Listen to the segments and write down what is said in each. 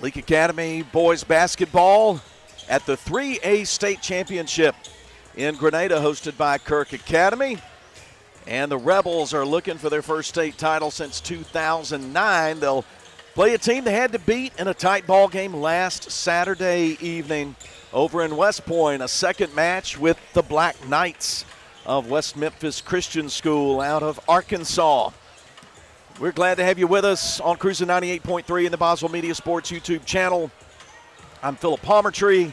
Leake Academy boys basketball at the 3A state championship in Grenada, hosted by Kirk Academy. And the Rebels are looking for their first state title since 2009. They'll play a team they had to beat in a tight ball game last Saturday evening over in West Point, a second match with the Black Knights of West Memphis Christian School out of Arkansas. We're glad to have you with us on Cruiser 98.3 in the Boswell Media Sports YouTube channel. I'm Philip Palmertree.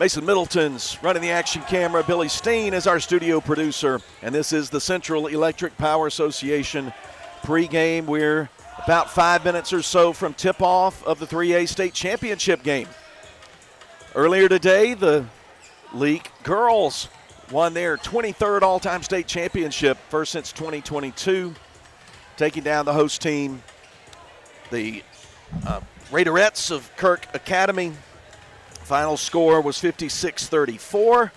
Mason Middleton's running the action camera. Billy Steen is our studio producer. And this is the Central Electric Power Association pregame. We're about 5 minutes or so from tip-off of the 3A state championship game. Earlier today, the Leake girls won their 23rd all-time state championship, first since 2022. Taking down the host team, the Raiderettes of Kirk Academy. Final score was 56-34.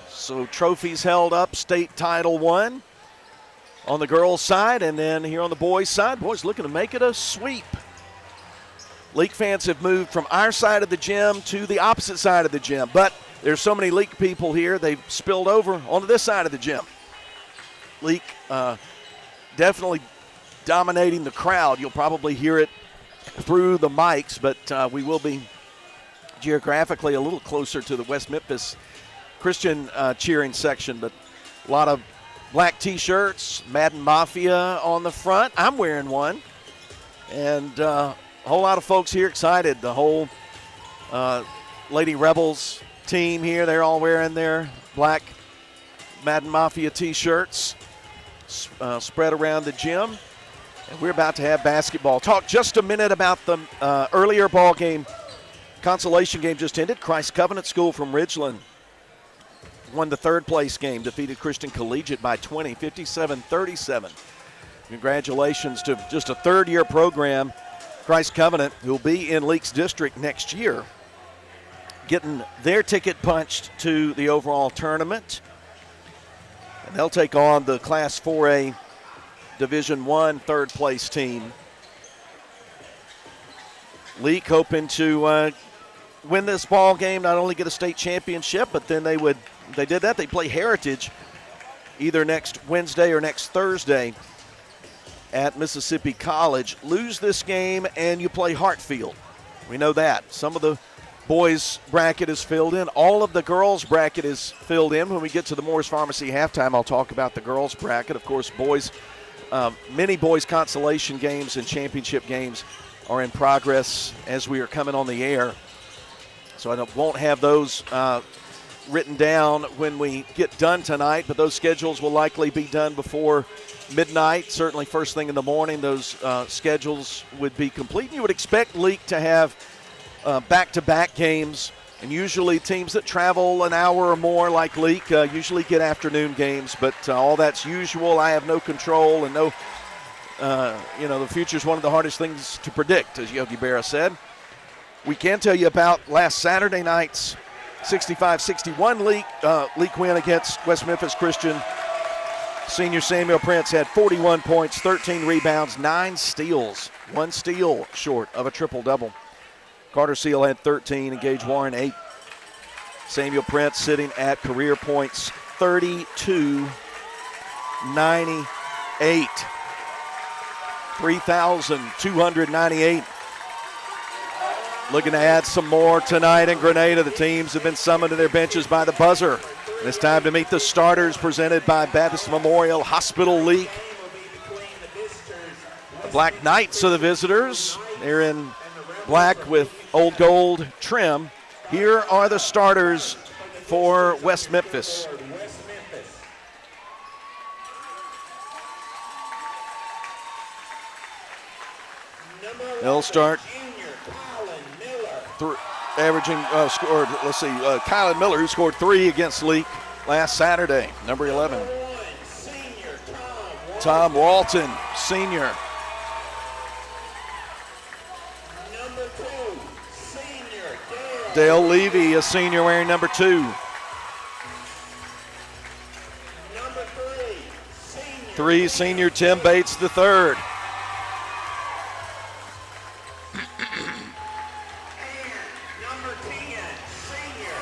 So trophies held up, state title won on the girls' side. And then here on the boys' side, boys looking to make it a sweep. Leake fans have moved from our side of the gym to the opposite side of the gym. But there's so many Leake people here, they've spilled over onto this side of the gym. Leake definitely dominating the crowd. You'll probably hear it through the mics, but we will be geographically a little closer to the West Memphis Christian cheering section. But a lot of black T-shirts, Madden Mafia on the front. I'm wearing one. And a whole lot of folks here excited. The whole Lady Rebels team here, they're all wearing their black Madden Mafia T-shirts. Spread around the gym, and we're about to have basketball. Talk just a minute about the earlier ball game. Consolation game just ended. Christ Covenant School from Ridgeland won the third place game, defeated Christian Collegiate by 20, 57-37. Congratulations to just a third-year program, Christ Covenant, who will be in Leake's district next year, getting their ticket punched to the overall tournament. And they'll take on the Class 4A Division I third-place team. Leake hoping to win this ball game, not only get a state championship, but then they did that. They play Heritage either next Wednesday or next Thursday at Mississippi College. Lose this game and you play Hartfield. We know that. Some of the boys bracket is filled in. All of the girls bracket is filled in. When we get to the Morris Pharmacy halftime, I'll talk about the girls bracket. Of course, boys, many boys consolation games and championship games are in progress as we are coming on the air. So I won't have those written down when we get done tonight, but those schedules will likely be done before midnight. Certainly first thing in the morning, those schedules would be complete. And you would expect Leake to have back-to-back games, and usually teams that travel an hour or more like Leake usually get afternoon games, but all that's usual. I have no control and no, the future is one of the hardest things to predict, as Yogi Berra said. We can tell you about last Saturday night's 65-61 Leake win against West Memphis Christian. Senior Samuel Prince had 41 points, 13 rebounds, 9 steals, 1 steal short of a triple-double. Carter Seal had 13 and Gage Warren 8. Samuel Prince sitting at career points 32-98. 3,298. Looking to add some more tonight in Grenada. The teams have been summoned to their benches by the buzzer. And it's time to meet the starters presented by Baptist Memorial Hospital Leake. The Black Knights are the visitors. They're in black with old gold trim. Here are the starters for West Memphis. They'll start averaging, Kylan Miller, who scored 3 against Leake last Saturday, number 11. Tom Walton, senior. Dale Levy, a senior, wearing number 2. Three, senior Tim Bates, the third.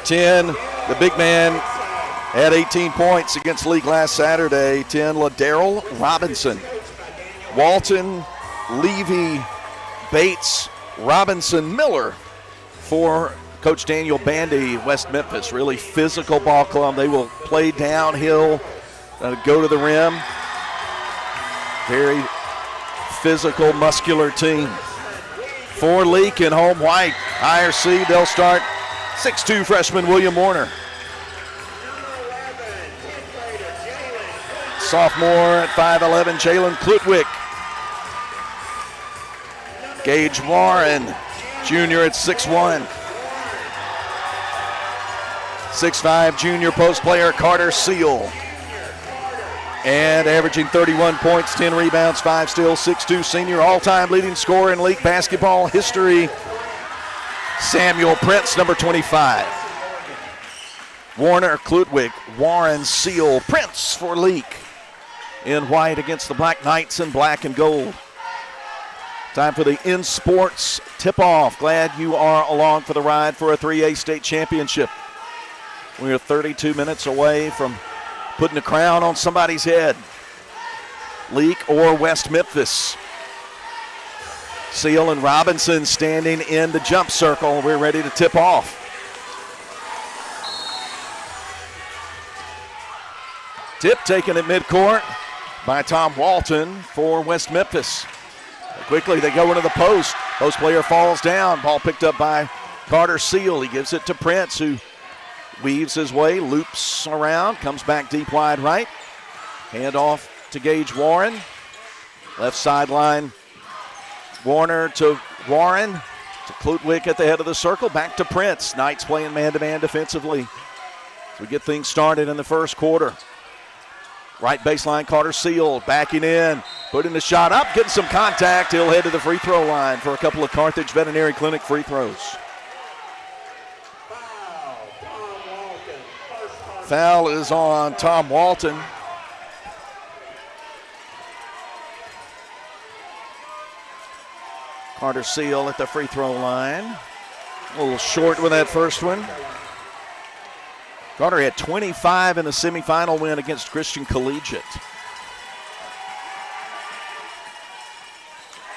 10, the big man had 18 points against Leake last Saturday. 10, LaDarrell Robinson. Walton, Levy, Bates, Robinson, Miller for Coach Daniel Bandy, West Memphis. Really physical ball club. They will play downhill, go to the rim. Very physical, muscular team. For Leake and home white, higher seed, they'll start 6'2" freshman William Warner. Sophomore at 5'11", Jalen Klutwick. Gage Warren, junior at 6'1". 6'5", junior post player Carter Seal. And averaging 31 points, 10 rebounds, 5 steals, 6'2", senior, all-time leading scorer in League basketball history, Samuel Prince, number 25. Warner, Klutwick, Warren, Seal, Prince for Leake. In white against the Black Knights in black and gold. Time for the In Sports tip-off. Glad you are along for the ride for a 3A state championship. We are 32 minutes away from putting a crown on somebody's head. Leake or West Memphis. Seal and Robinson standing in the jump circle. We're ready to tip off. Tip taken at midcourt by Tom Walton for West Memphis. Quickly they go into the post. Post player falls down. Ball picked up by Carter Seal. He gives it to Prince, who weaves his way, loops around, comes back deep wide right. Hand off to Gage Warren. Left sideline, Warner to Warren. To Klutwick at the head of the circle. Back to Prince. Knights playing man-to-man defensively. So we get things started in the first quarter. Right baseline, Carter Seal backing in, putting the shot up, getting some contact. He'll head to the free throw line for a couple of Carthage Veterinary Clinic free throws. Foul is on Tom Walton. Carter Seal at the free throw line. A little short with that first one. Carter had 25 in the semifinal win against Christian Collegiate.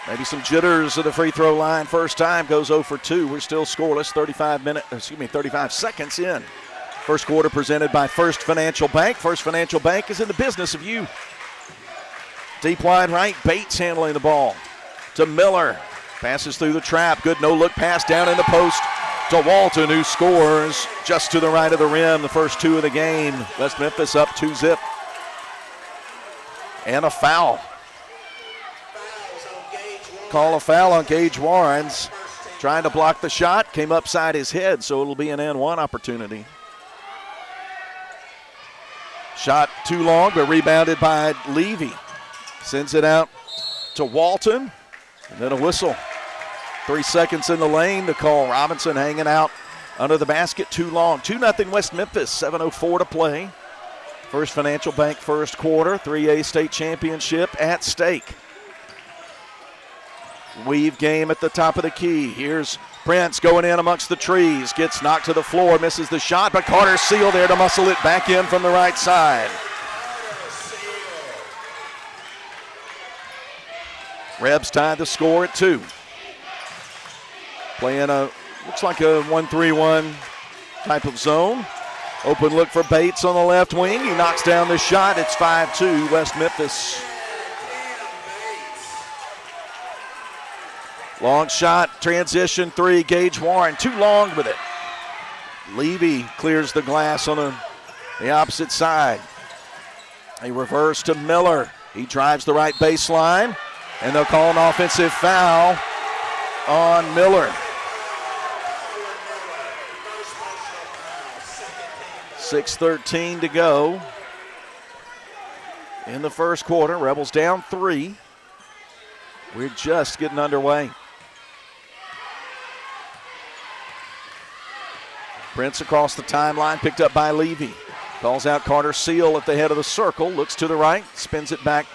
Maybe some jitters at the free throw line. First time goes 0 for 2. We're still scoreless. 35 seconds in. First quarter presented by First Financial Bank. First Financial Bank is in the business of you. Deep wide right, Bates handling the ball to Miller. Passes through the trap. Good no-look pass down in the post to Walton, who scores just to the right of the rim. The first two of the game. West Memphis up 2-zip. And a foul. Call a foul on Gage Warrens. Trying to block the shot. Came upside his head, so it'll be an N1 opportunity. Shot too long, but rebounded by Levy. Sends it out to Walton. And then a whistle. 3 seconds in the lane to call. Robinson hanging out under the basket too long. 2-0 West Memphis, 7:04 to play. First Financial Bank first quarter, 3A state championship at stake. Weave game at the top of the key. Here's Prince going in amongst the trees. Gets knocked to the floor, misses the shot, but Carter Seal there to muscle it back in from the right side. Rebs tied the score at 2. Playing looks like a 1-3-1 type of zone. Open look for Bates on the left wing. He knocks down the shot. It's 5-2 West Memphis. Long shot, transition 3, Gage Warren. Too long with it. Levy clears the glass on the opposite side. A reverse to Miller. He drives the right baseline, and they'll call an offensive foul on Miller. 6:13 to go in the first quarter. Rebels down 3. We're just getting underway. Prince across the timeline, picked up by Levy. Calls out Carter Seal at the head of the circle. Looks to the right, spins it back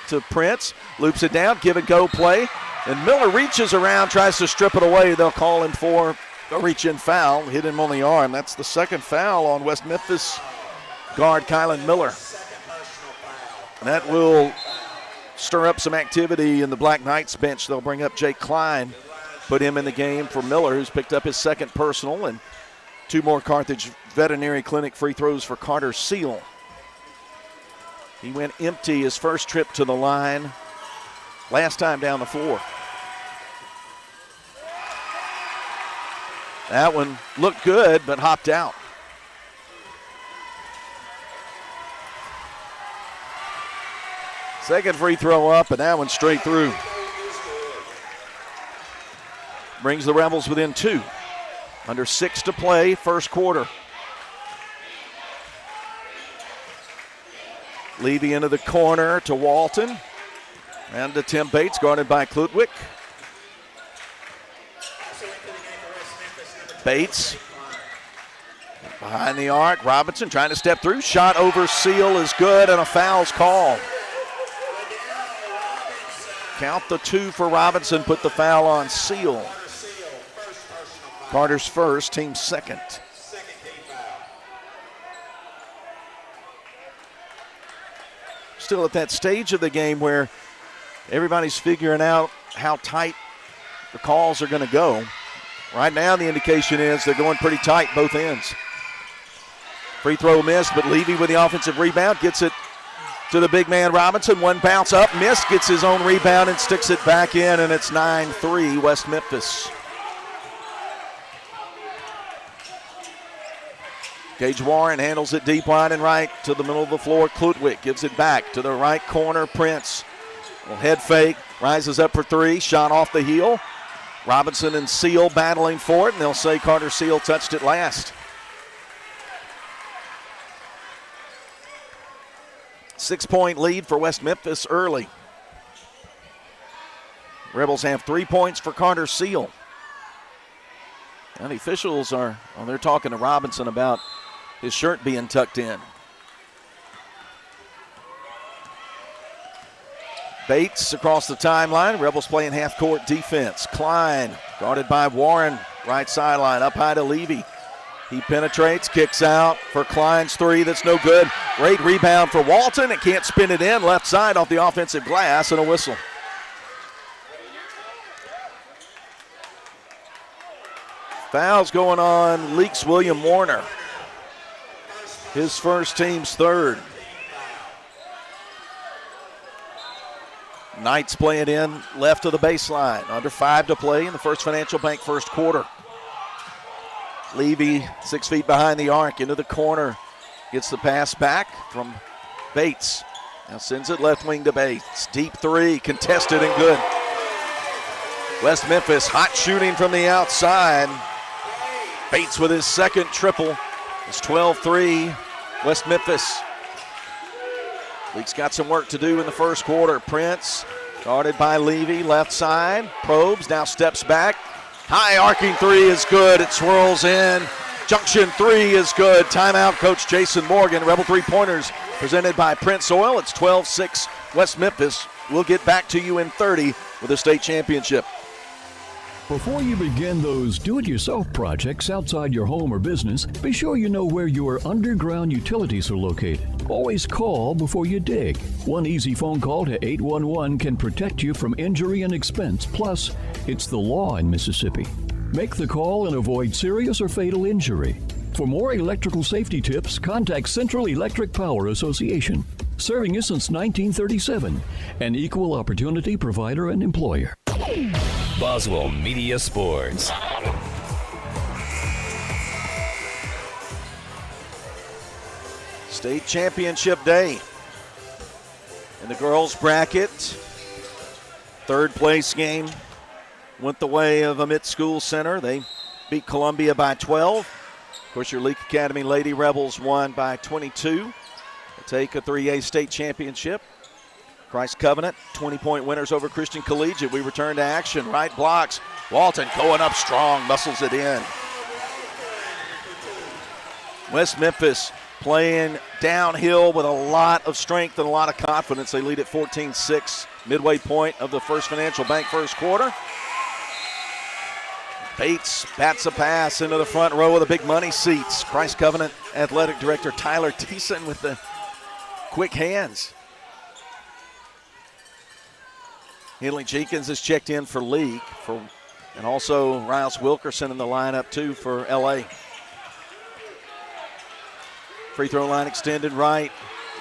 to Prince. Loops it down, give and go play. And Miller reaches around, tries to strip it away. They'll call him for A reach-in foul, hit him on the arm. That's the second foul on West Memphis guard Kylan Miller. And that will stir up some activity in the Black Knights bench. They'll bring up Jake Klein, put him in the game for Miller, who's picked up his second personal, and 2 more Carthage Veterinary Clinic free throws for Carter Seal. He went empty his first trip to the line, last time down the floor. That one looked good, but hopped out. Second free throw up, and that one straight through. Brings the Rebels within 2. Under 6 to play, first quarter. Levy into the corner to Walton. And to Tim Bates, guarded by Klutwick. Bates behind the arc. Robinson trying to step through. Shot over Seal is good, and a foul's called. Count the 2 for Robinson, put the foul on Seal. Carter's first, team second. Still at that stage of the game where everybody's figuring out how tight the calls are going to go. Right now the indication is they're going pretty tight both ends. Free throw missed, but Levy with the offensive rebound gets it to the big man Robinson. One bounce up, missed, gets his own rebound and sticks it back in, and it's 9-3 West Memphis. Gage Warren handles it deep wide and right to the middle of the floor. Klutwick gives it back to the right corner. Prince will head fake, rises up for 3, shot off the heel. Robinson and Seal battling for it, and they'll say Carter Seal touched it last. 6-point lead for West Memphis early. Rebels have 3 points for Carter Seal. And the officials are, they're talking to Robinson about his shirt being tucked in. Bates across the timeline. Rebels playing half-court defense. Klein guarded by Warren, right sideline, up high to Levy. He penetrates, kicks out for Klein's 3. That's no good. Great rebound for Walton. It can't spin it in. Left side off the offensive glass, and a whistle. Fouls going on Leake's William Warner. His first, team's third. Knights play it in left of the baseline. Under 5 to play in the First Financial Bank first quarter. Levy 6 feet behind the arc into the corner. Gets the pass back from Bates. Now sends it left wing to Bates. Deep 3, contested and good. West Memphis hot shooting from the outside. Bates with his second triple. It's 12-3 West Memphis. Leake's got some work to do in the first quarter. Prince, guarded by Levy, left side. Probes, now steps back. High arcing 3 is good. It swirls in. Junction 3 is good. Timeout, Coach Jason Morgan. Rebel 3-pointers presented by Prince Oil. It's 12-6 West Memphis. We'll get back to you in 30 with a state championship. Before you begin those do-it-yourself projects outside your home or business, be sure you know where your underground utilities are located. Always call before you dig. One easy phone call to 811 can protect you from injury and expense. Plus, it's the law in Mississippi. Make the call and avoid serious or fatal injury. For more electrical safety tips, contact Central Electric Power Association. Serving you since 1937. An equal opportunity provider and employer. Boswell Media Sports. State championship day in the girls bracket. Third place game went the way of Amit School Center. They beat Columbia by 12. Of course, your Leake Academy Lady Rebels won by 22. They take a 3A state championship. Christ Covenant, 20-point winners over Christian Collegiate. We return to action. Right blocks. Walton going up strong, muscles it in. West Memphis playing downhill with a lot of strength and a lot of confidence. They lead at 14-6, midway point of the First Financial Bank first quarter. Bates bats a pass into the front row of the big money seats. Christ Covenant Athletic Director Tyler Thiessen with the quick hands. Henley Jenkins is checked in for Leake, and also Riles Wilkerson in the lineup too for LA. Free throw line extended right.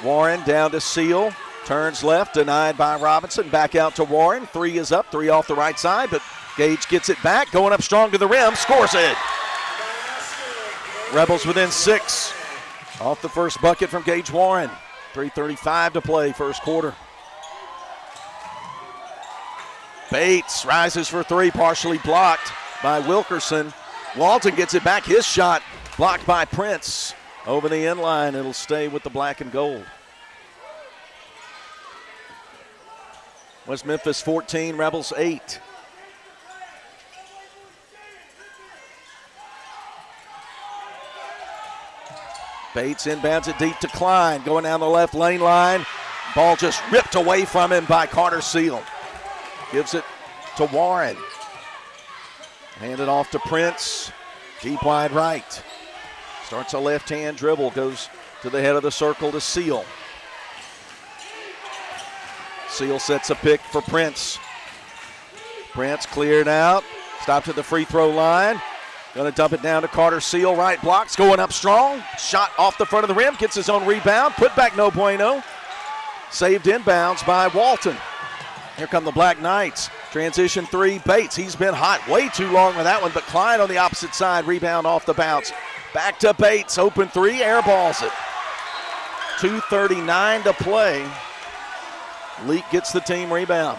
Warren down to Seal. Turns left, denied by Robinson. Back out to Warren. 3 is up, 3 off the right side, but Gage gets it back. Going up strong to the rim, scores it. Rebels within 6 off the first bucket from Gage Warren. 3:35 to play, first quarter. Bates rises for 3, partially blocked by Wilkerson. Walton gets it back. His shot blocked by Prince. Over the end line, it'll stay with the black and gold. West Memphis 14, Rebels 8. Bates inbounds it deep to Klein. Going down the left lane line. Ball just ripped away from him by Carter Seal. Gives it to Warren. Handed off to Prince. Deep wide right. Starts a left-hand dribble. Goes to the head of the circle to Seal. Seal sets a pick for Prince. Prince cleared out. Stopped at the free throw line. Going to dump it down to Carter Seal. Right blocks. Going up strong. Shot off the front of the rim. Gets his own rebound. Put back no bueno. Saved inbounds by Walton. Here come the Black Knights. Transition 3, Bates. He's been hot way too long with that one, but Klein on the opposite side. Rebound off the bounce. Back to Bates. Open 3, airballs it. 2:39 to play. Leake gets the team rebound.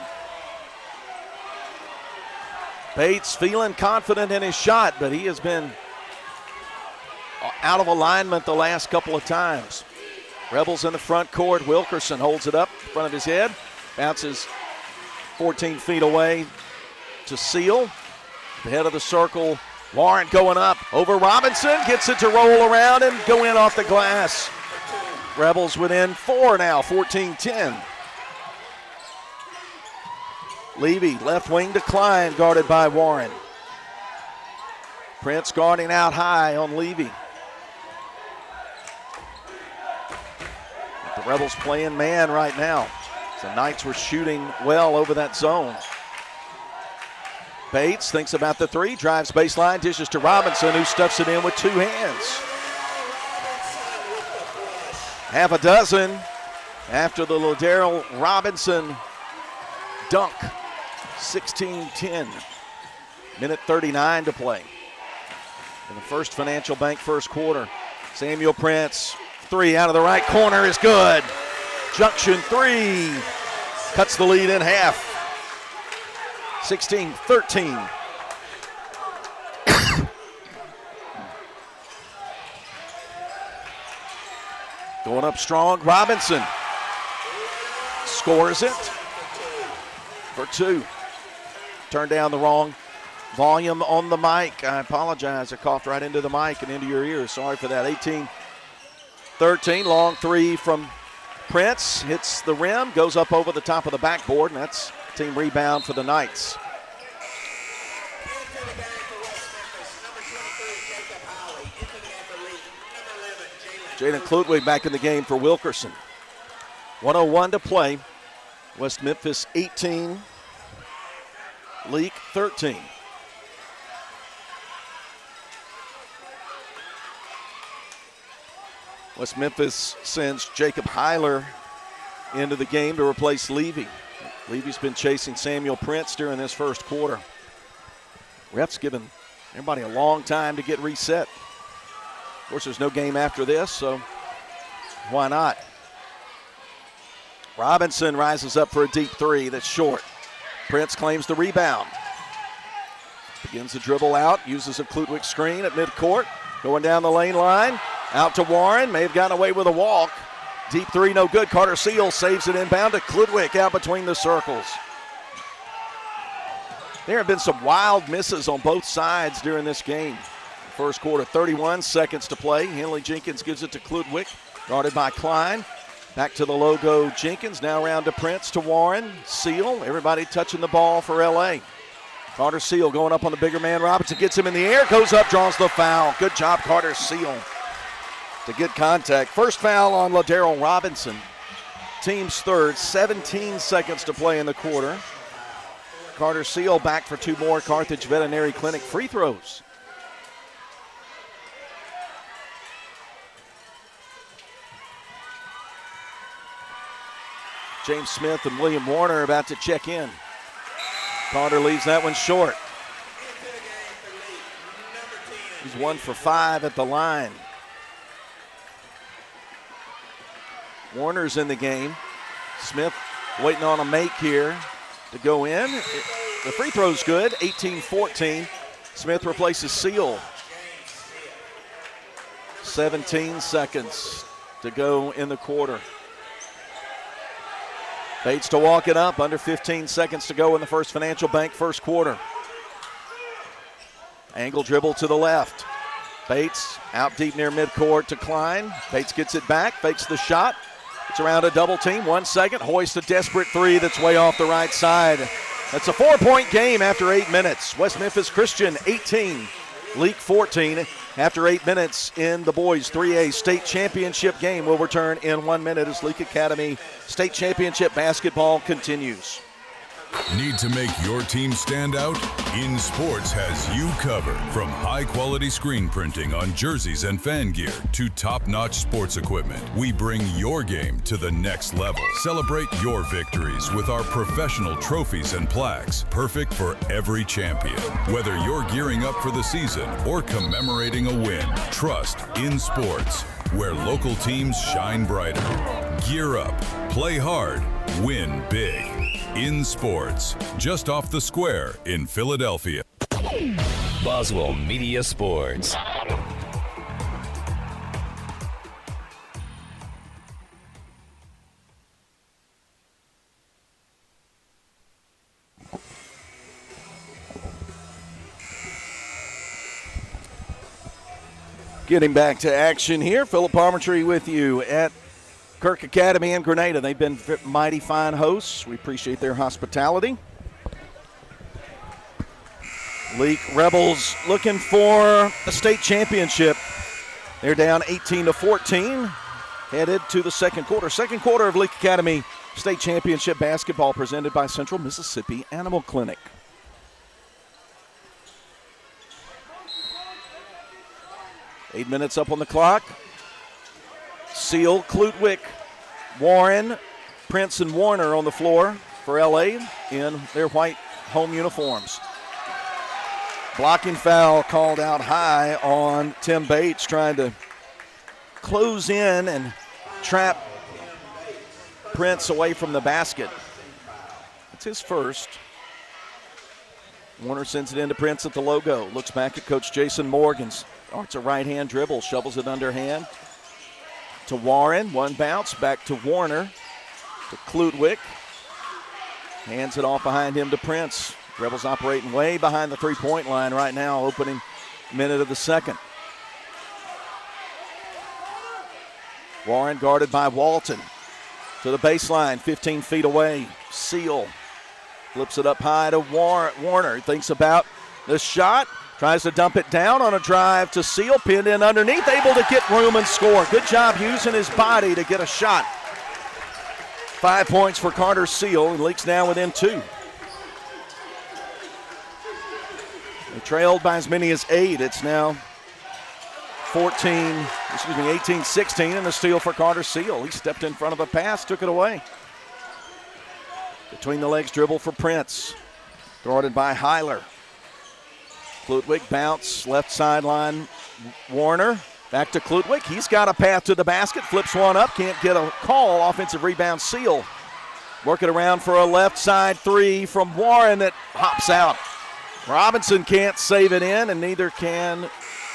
Bates feeling confident in his shot, but he has been out of alignment the last couple of times. Rebels in the front court. Wilkerson holds it up in front of his head. Bounces 14 feet away to Seal. The head of the circle. Warren going up over Robinson. Gets it to roll around and go in off the glass. Rebels within 4 now, 14-10. Levy, left wing to Klein, guarded by Warren. Prince guarding out high on Levy. The Rebels playing man right now. The Knights were shooting well over that zone. Bates thinks about the 3, drives baseline, dishes to Robinson, who stuffs it in with 2 hands. Half a dozen after the Ladero Robinson dunk. 16-10. Minute 39 to play. In the first Financial Bank first quarter. Samuel Prince, 3 out of the right corner is good. Junction 3 cuts the lead in half. 16-13. Going up strong, Robinson scores it for 2. Turned down the wrong volume on the mic. I apologize. I coughed right into the mic and into your ears. Sorry for that. 18-13. Long 3 from Prince. Hits the rim. Goes up over the top of the backboard. And that's team rebound for the Knights. Jaden Klutwig back in the game for Wilkerson. 1:01 to play. West Memphis 18. Leake 13. West Memphis sends Jacob Heiler into the game to replace Levy. Levy's been chasing Samuel Prince during this first quarter. Ref's given everybody a long time to get reset. Of course, there's no game after this, so why not? Robinson rises up for a deep 3 that's short. Prince claims the rebound. Begins the dribble out, uses a Klutwig screen at midcourt. Going down the lane line, out to Warren. May have gotten away with a walk. Deep 3, no good. Carter Seal saves it inbound to Klutwig out between the circles. There have been some wild misses on both sides during this game. First quarter, 31 seconds to play. Henley Jenkins gives it to Klutwig, guarded by Klein. Back to the logo Jenkins, now around to Prince, to Warren, Seal. Everybody touching the ball for LA. Carter Seal going up on the bigger man. Robinson gets him in the air, goes up, draws the foul. Good job, Carter Seal, to get contact. First foul on LaDarrell Robinson. Team's third, 17 seconds to play in the quarter. Carter Seal back for 2 more Carthage Veterinary Clinic free throws. James Smith and William Warner are about to check in. Carter leaves that one short. He's 1 for 5 at the line. Warner's in the game. Smith waiting on a make here to go in. The free throw's good, 18-14. Smith replaces Seal. 17 seconds to go in the quarter. Bates to walk it up, under 15 seconds to go in the First Financial Bank first quarter. Angle dribble to the left. Bates out deep near midcourt to Klein. Bates gets it back, fakes the shot. It's around a double team, 1 second. Hoist a desperate three that's way off the right side. That's a 4-point game after 8 minutes. West Memphis Christian 18, Leake 14. After 8 minutes in the boys 3A state championship game. Will return in 1 minute as Leake Academy state championship basketball continues. Need to make your team stand out? In Sports has you covered. From high-quality screen printing on jerseys and fan gear to top-notch sports equipment, we bring your game to the next level. Celebrate your victories with our professional trophies and plaques, perfect for every champion. Whether you're gearing up for the season or commemorating a win, trust In Sports, where local teams shine brighter. Gear up, play hard, win big. In Sports, just off the square in Philadelphia. Boswell Media Sports. Getting back to action here. Philip Palmertree with you at Kirk Academy in Grenada. They've been mighty fine hosts. We appreciate their hospitality. Leake Rebels looking for a state championship. They're down 18-14, headed to the second quarter. Second quarter of Leake Academy State Championship basketball presented by Central Mississippi Animal Clinic. Eight minutes up on the clock. Seal, Klutwick, Warren, Prince, and Warner on the floor for LA in their white home uniforms. Blocking foul called out high on Tim Bates, trying to close in and trap Prince away from the basket. It's his first. Warner sends it into Prince at the logo. Looks back at Coach Jason Morgan's. Oh, it's a right-hand dribble. Shovels it underhand to Warren. One bounce back to Warner. To Klutwick. Hands it off behind him to Prince. Rebels operating way behind the three-point line right now, opening minute of the second. Warren guarded by Walton. To the baseline, 15 feet away. Seal flips it up high to Warner. Thinks about the shot. Tries to dump it down on a drive to Seal. Pinned in underneath. Able to get room and score. Good job using his body to get a shot. 5 points for Carter Seal. And Leake's now within 2. They trailed by as many as 8. It's now 18-16, and a steal for Carter Seal. He stepped in front of the pass, took it away. Between the legs dribble for Prince. Guarded by Heiler. Klutwick bounce, left sideline. Warner back to Klutwick. He's got a path to the basket, flips one up, can't get a call. Offensive rebound, Seal. Working around for a left side three from Warren that hops out. Robinson can't save it in, and neither can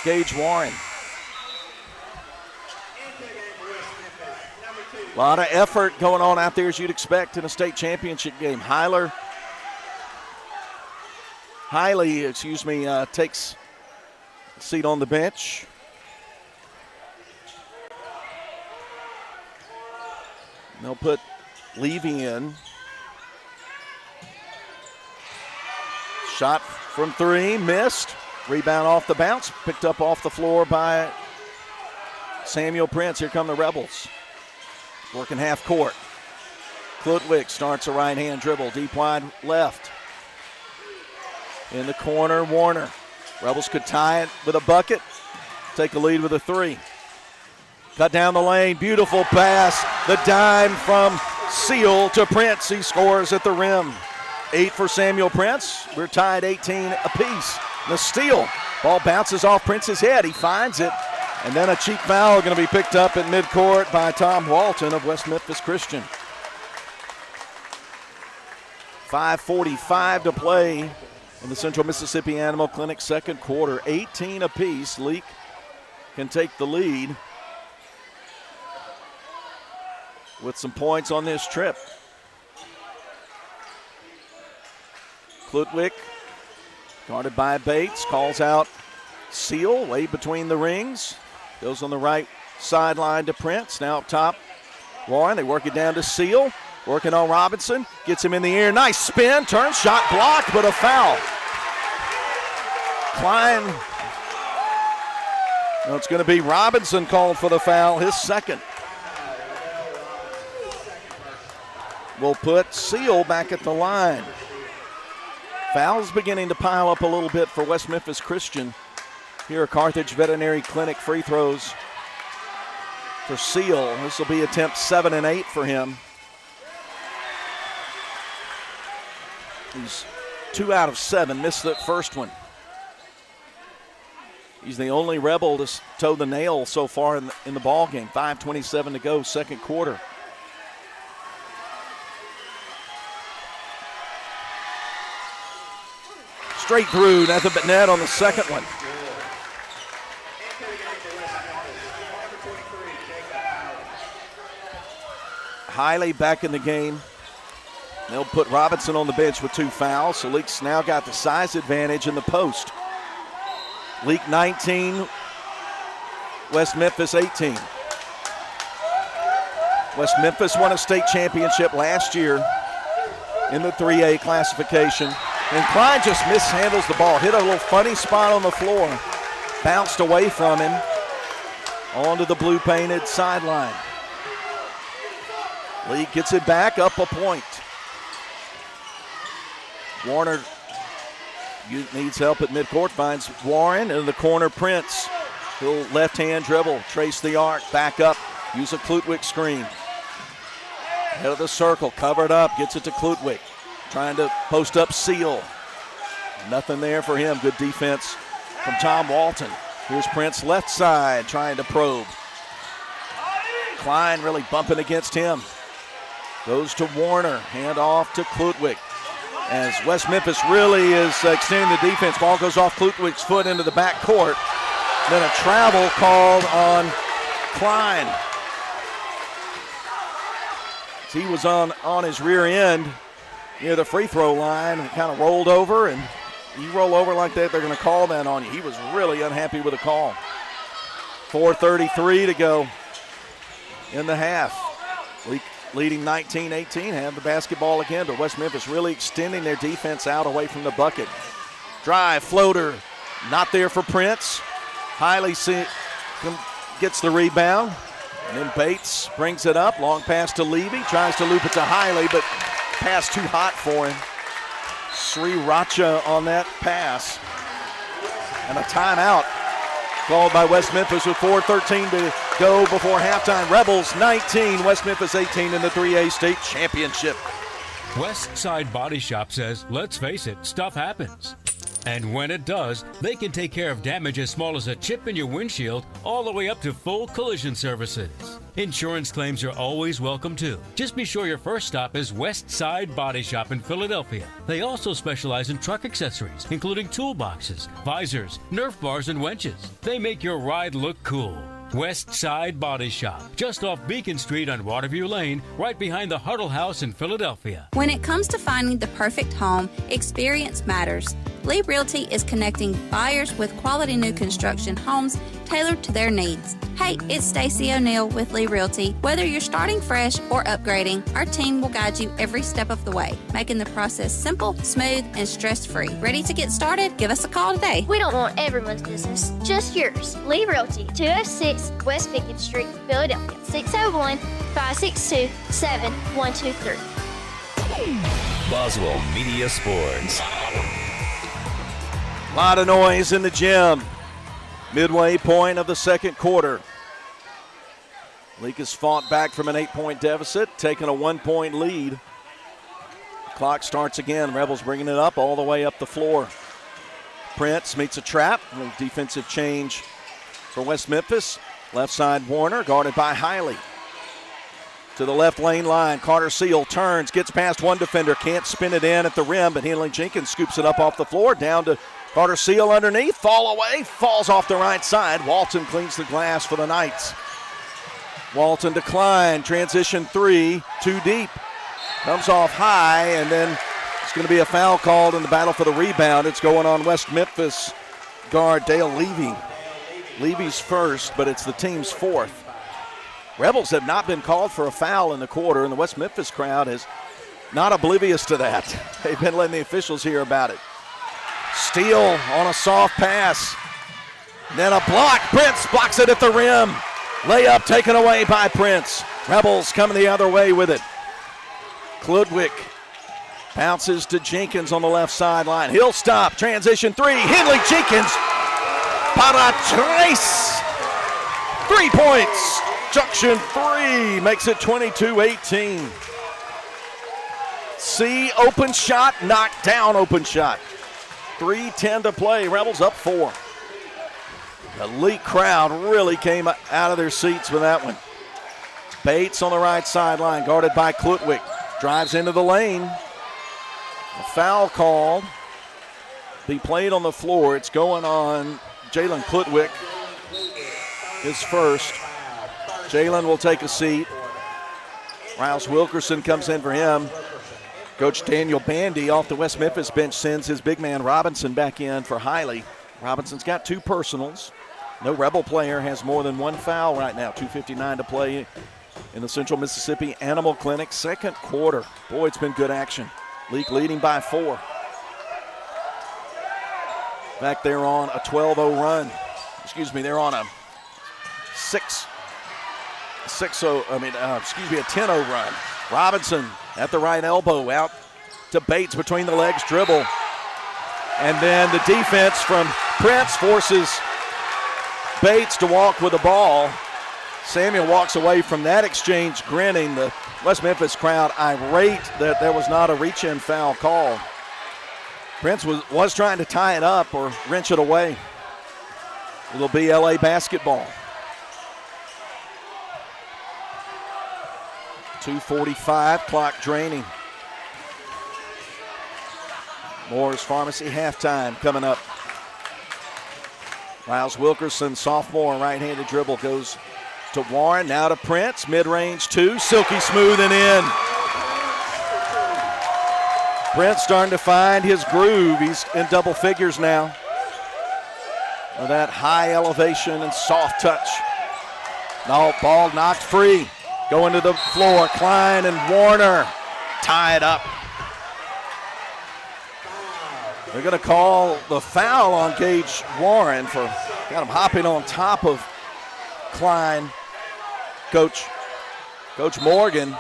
Gage Warren. A lot of effort going on out there, as you'd expect in a state championship game. Hiley, takes a seat on the bench. They'll put Levy in. Shot from three, missed. Rebound off the bounce, picked up off the floor by Samuel Prince. Here come the Rebels. Working half court. Klutwick starts a right-hand dribble, deep wide left. In the corner, Warner. Rebels could tie it with a bucket, take a lead with a three. Cut down the lane, beautiful pass. The dime from Seal to Prince. He scores at the rim. 8 for Samuel Prince. We're tied 18 apiece. The steal. Ball bounces off Prince's head. He finds it. And then a cheap foul going to be picked up at midcourt by Tom Walton of West Memphis Christian. 5:45 to play in the Central Mississippi Animal Clinic second quarter. 18 apiece. Leake can take the lead with some points on this trip. Klutwick, guarded by Bates, calls out Seal, way between the rings. Goes on the right sideline to Prince. Now up top, Warren. They work it down to Seal. Working on Robinson. Gets him in the air. Nice spin. Turn, shot blocked, but a foul. Klein. No, it's going to be Robinson called for the foul, his second. Will put Seal back at the line. Fouls beginning to pile up a little bit for West Memphis Christian. Here are Carthage Veterinary Clinic free throws for Seal. This will be attempt 7 and 8 for him. He's 2 out of 7, missed that first one. He's the only Rebel to toe the nail so far in the ball game. 5:27 to go, second quarter. Straight through, nothing but net on the second one. Hiley back in the game. They'll put Robinson on the bench with 2 fouls, so Leake's now got the size advantage in the post. Leake 19, West Memphis 18. West Memphis won a state championship last year in the 3A classification. And Klein just mishandles the ball. Hit a little funny spot on the floor. Bounced away from him onto the blue painted sideline. Leake gets it back, up a point. Warner needs help at midcourt, finds Warren in the corner. Prince, he'll left-hand dribble, trace the arc, back up, use a Klutwick screen. Head of the circle, covered up, gets it to Klutwick. Trying to post up Seal. Nothing there for him. Good defense from Tom Walton. Here's Prince left side trying to probe. Klein really bumping against him. Goes to Warner. Hand off to Klutwick. As West Memphis really is extending the defense. Ball goes off Klutwick's foot into the back court. Then a travel called on Klein. He was on his rear end near the free throw line and kind of rolled over, and you roll over like that, they're going to call that on you. He was really unhappy with the call. 4:33 to go in the half. Leake leading 19-18, have the basketball again, but West Memphis really extending their defense out away from the bucket. Drive, floater, not there for Prince. Hiley gets the rebound, and then Bates brings it up. Long pass to Levy, tries to loop it to Hiley, but pass too hot for him. Sriracha on that pass. And a timeout called by West Memphis with 4:13 to go before halftime. Rebels 19, West Memphis 18 in the 3A state championship. West Side Body Shop says, let's face it, stuff happens. And when it does, they can take care of damage as small as a chip in your windshield all the way up to full collision services. Insurance claims are always welcome too. Just be sure your first stop is West Side Body Shop in Philadelphia. They also specialize in truck accessories, including toolboxes, visors, Nerf bars, and winches. They make your ride look cool. West Side Body Shop, just off Beacon Street on Waterview Lane, right behind the Huddle House in Philadelphia. When it comes to finding the perfect home, experience matters. Lee Realty is connecting buyers with quality new construction homes tailored to their needs. Hey, it's Stacey O'Neill with Lee Realty. Whether you're starting fresh or upgrading, our team will guide you every step of the way, making the process simple, smooth, and stress-free. Ready to get started? Give us a call today. We don't want everyone's business, just yours. Lee Realty, 206 West Pickett Street, Philadelphia, 601-562-7123. Boswell Media Sports. A lot of noise in the gym. Midway point of the second quarter. Leake has fought back from an 8-point deficit, taking a 1-point lead. The clock starts again. Rebels bringing it up all the way up the floor. Prince meets a trap. A defensive change for West Memphis. Left side Warner, guarded by Hiley. To the left lane line, Carter Seal turns, gets past one defender, can't spin it in at the rim, but Henley Jenkins scoops it up off the floor, down to Carter Seal underneath, fall away, falls off the right side. Walton cleans the glass for the Knights. Walton decline, transition three, too deep. Comes off high, and then it's going to be a foul called in the battle for the rebound. It's going on West Memphis guard Dale Levy. Levy's first, but it's the team's fourth. Rebels have not been called for a foul in the quarter, and the West Memphis crowd is not oblivious to that. They've been letting the officials hear about it. Steele on a soft pass. Then a block. Prince blocks it at the rim. Layup taken away by Prince. Rebels coming the other way with it. Kludwick bounces to Jenkins on the left sideline. He'll stop. Transition three. Henley Jenkins. Para tres. 3 points. Junction 3 makes it 22-18. C, open shot, knocked down, open shot. 3:10 to play, Rebels up 4. The Leake crowd really came out of their seats with that one. Bates on the right sideline, guarded by Klutwick. Drives into the lane. A foul called. Be played on the floor. It's going on Jalen Klutwick. His first. Jalen will take a seat. Riles Wilkerson comes in for him. Coach Daniel Bandy off the West Memphis bench sends his big man Robinson back in for Hiley. Robinson's got 2 personals. No Rebel player has more than 1 foul right now. 2:59 to play in the Central Mississippi Animal Clinic second quarter. Boy, it's been good action. Leake leading by 4. Back there on a 12-0 run. Excuse me, they're on a 10-0 run. Robinson at the right elbow, out to Bates between the legs, dribble. And then the defense from Prince forces Bates to walk with the ball. Samuel walks away from that exchange grinning. The West Memphis crowd irate that there was not a reach-in foul call. Prince was trying to tie it up or wrench it away. It'll be LA basketball. 2:45, clock draining. Moore's Pharmacy halftime coming up. Riles Wilkerson, sophomore, right-handed dribble, goes to Warren, now to Prince, mid-range 2, silky smooth and in. Prince starting to find his groove. He's in double figures now. With that high elevation and soft touch. No, ball knocked free. Going to the floor, Klein and Warner tie it up. They're going to call the foul on Gage Warren for got him hopping on top of Klein. Coach Morgan,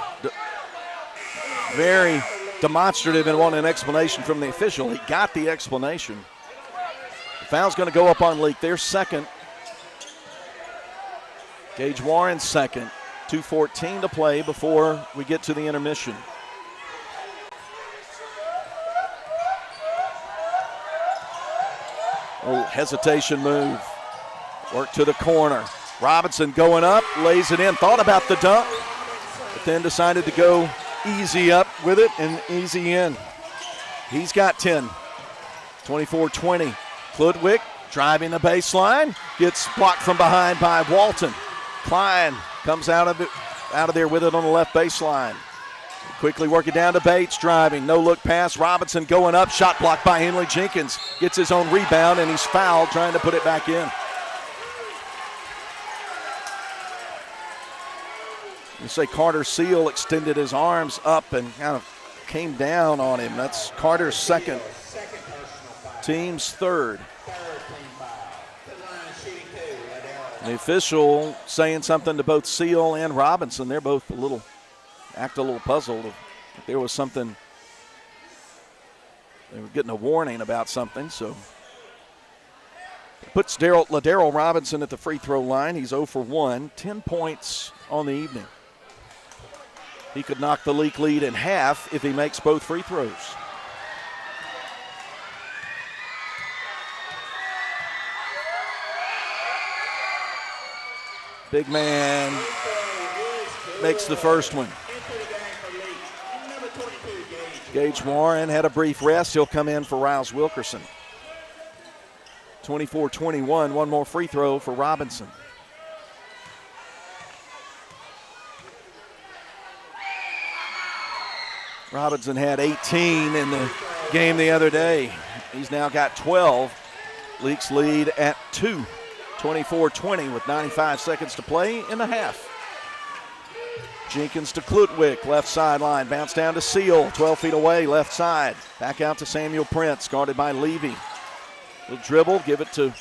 very demonstrative and wanted an explanation from the official. He got the explanation. The foul's going to go up on Leake. They're second. Gage Warren second. 2:14 to play before we get to the intermission. A little hesitation move. Work to the corner. Robinson going up, lays it in. Thought about the dunk, but then decided to go easy up with it and easy in. He's got 10. 24-20. Kludwick driving the baseline. Gets blocked from behind by Walton. Klein comes out of there with it on the left baseline. Quickly work it down to Bates, driving. No-look pass. Robinson going up. Shot blocked by Henley Jenkins. Gets his own rebound, and he's fouled trying to put it back in. You say Carter Seal extended his arms up and kind of came down on him. That's Carter's second. Team's third. The official saying something to both Seal and Robinson. They're both act a little puzzled. If there was something, they were getting a warning about something. So it puts LaDarryl Robinson at the free throw line. He's 0 for 1, 10 points on the evening. He could knock the Leake lead in half if he makes both free throws. Big man makes the first one. Gage Warren had a brief rest. He'll come in for Riles Wilkerson. 24-21, one more free throw for Robinson. Robinson had 18 in the game the other day. He's now got 12. Leake's lead at 2. 24-20 with 95 seconds to play in the half. Jenkins to Klutwick, left sideline. Bounce down to Seal, 12 feet away, left side. Back out to Samuel Prince, guarded by Levy. He'll dribble, give it to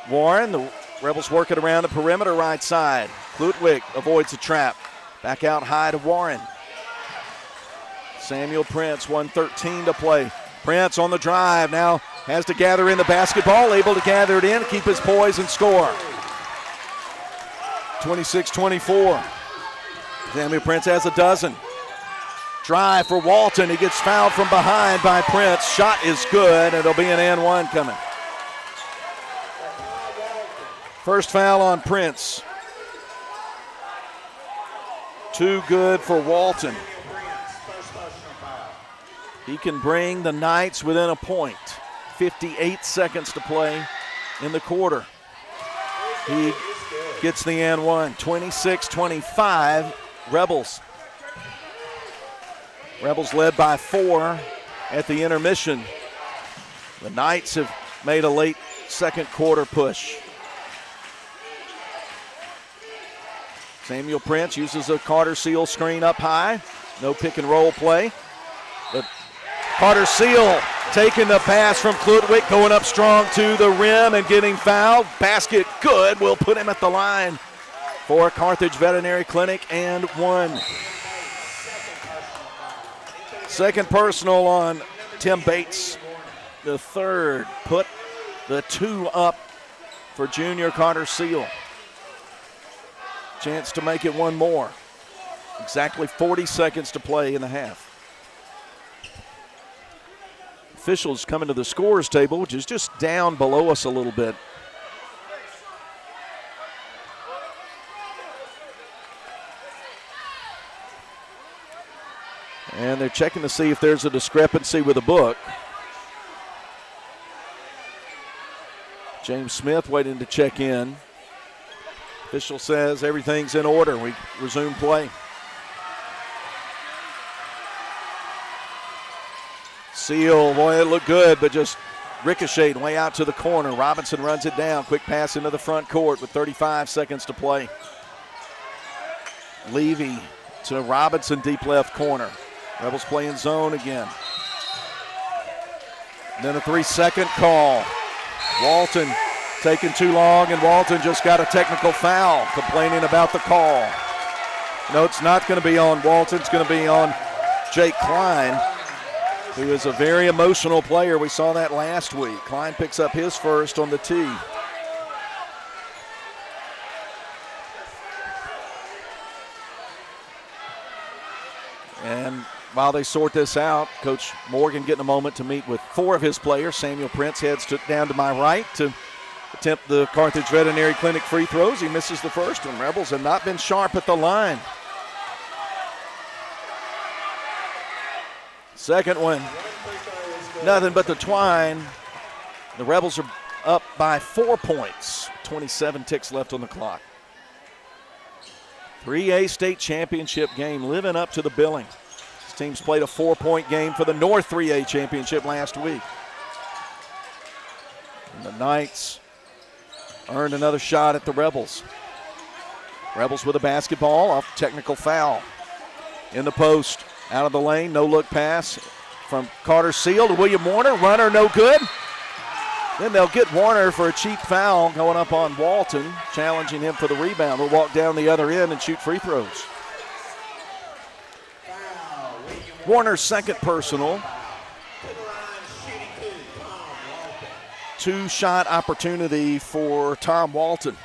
Warren. The Rebels work it around the perimeter right side. Klutwick avoids the trap. Back out high to Warren. Samuel Prince, 1:13 to play. Prince on the drive, now has to gather in the basketball, able to gather it in, keep his poise and score. 26-24. Samuel Prince has a dozen. Drive for Walton. He gets fouled from behind by Prince. Shot is good. It'll be an and one coming. First foul on Prince. Too good for Walton. He can bring the Knights within a point. 58 seconds to play in the quarter. He gets the and one. 26-25, Rebels. Rebels led by 4 at the intermission. The Knights have made a late second quarter push. Samuel Prince uses a Carter Seal screen up high. No pick and roll play. But Carter Seal taking the pass from Klutwick, going up strong to the rim and getting fouled. Basket good. Will put him at the line for Carthage Veterinary Clinic and 1. Second personal on Tim Bates. The third put the 2 up for junior Carter Seal. Chance to make it one more. Exactly 40 seconds to play in the half. Officials coming to the scorers table, which is just down below us a little bit. And they're checking to see if there's a discrepancy with the book. James Smith waiting to check in. Official says everything's in order. We resume play. Seal, boy, it looked good, but just ricocheted way out to the corner. Robinson runs it down. Quick pass into the front court with 35 seconds to play. Levy to Robinson, deep left corner. Rebels playing zone again. Then a 3-second call. Walton taking too long, and Walton just got a technical foul, complaining about the call. No, it's not going to be on Walton. It's going to be on Jake Klein, who is a very emotional player. We saw that last week. Klein picks up his first on the tee. And while they sort this out, Coach Morgan getting a moment to meet with 4 of his players. Samuel Prince heads down to my right to attempt the Carthage Veterinary Clinic free throws. He misses the first one. Rebels have not been sharp at the line. Second one, nothing but the twine. The Rebels are up by 4 points. 27 ticks left on the clock. 3A state championship game living up to the billing. Teams played a 4-point game for the North 3A championship last week. And the Knights earned another shot at the Rebels. Rebels with a basketball off technical foul. In the post, out of the lane, no-look pass from Carter Seal to William Warner. Runner no good. Then they'll get Warner for a cheap foul going up on Walton, challenging him for the rebound. He'll walk down the other end and shoot free throws. Warner's second personal. 2-shot opportunity for Tom Walton.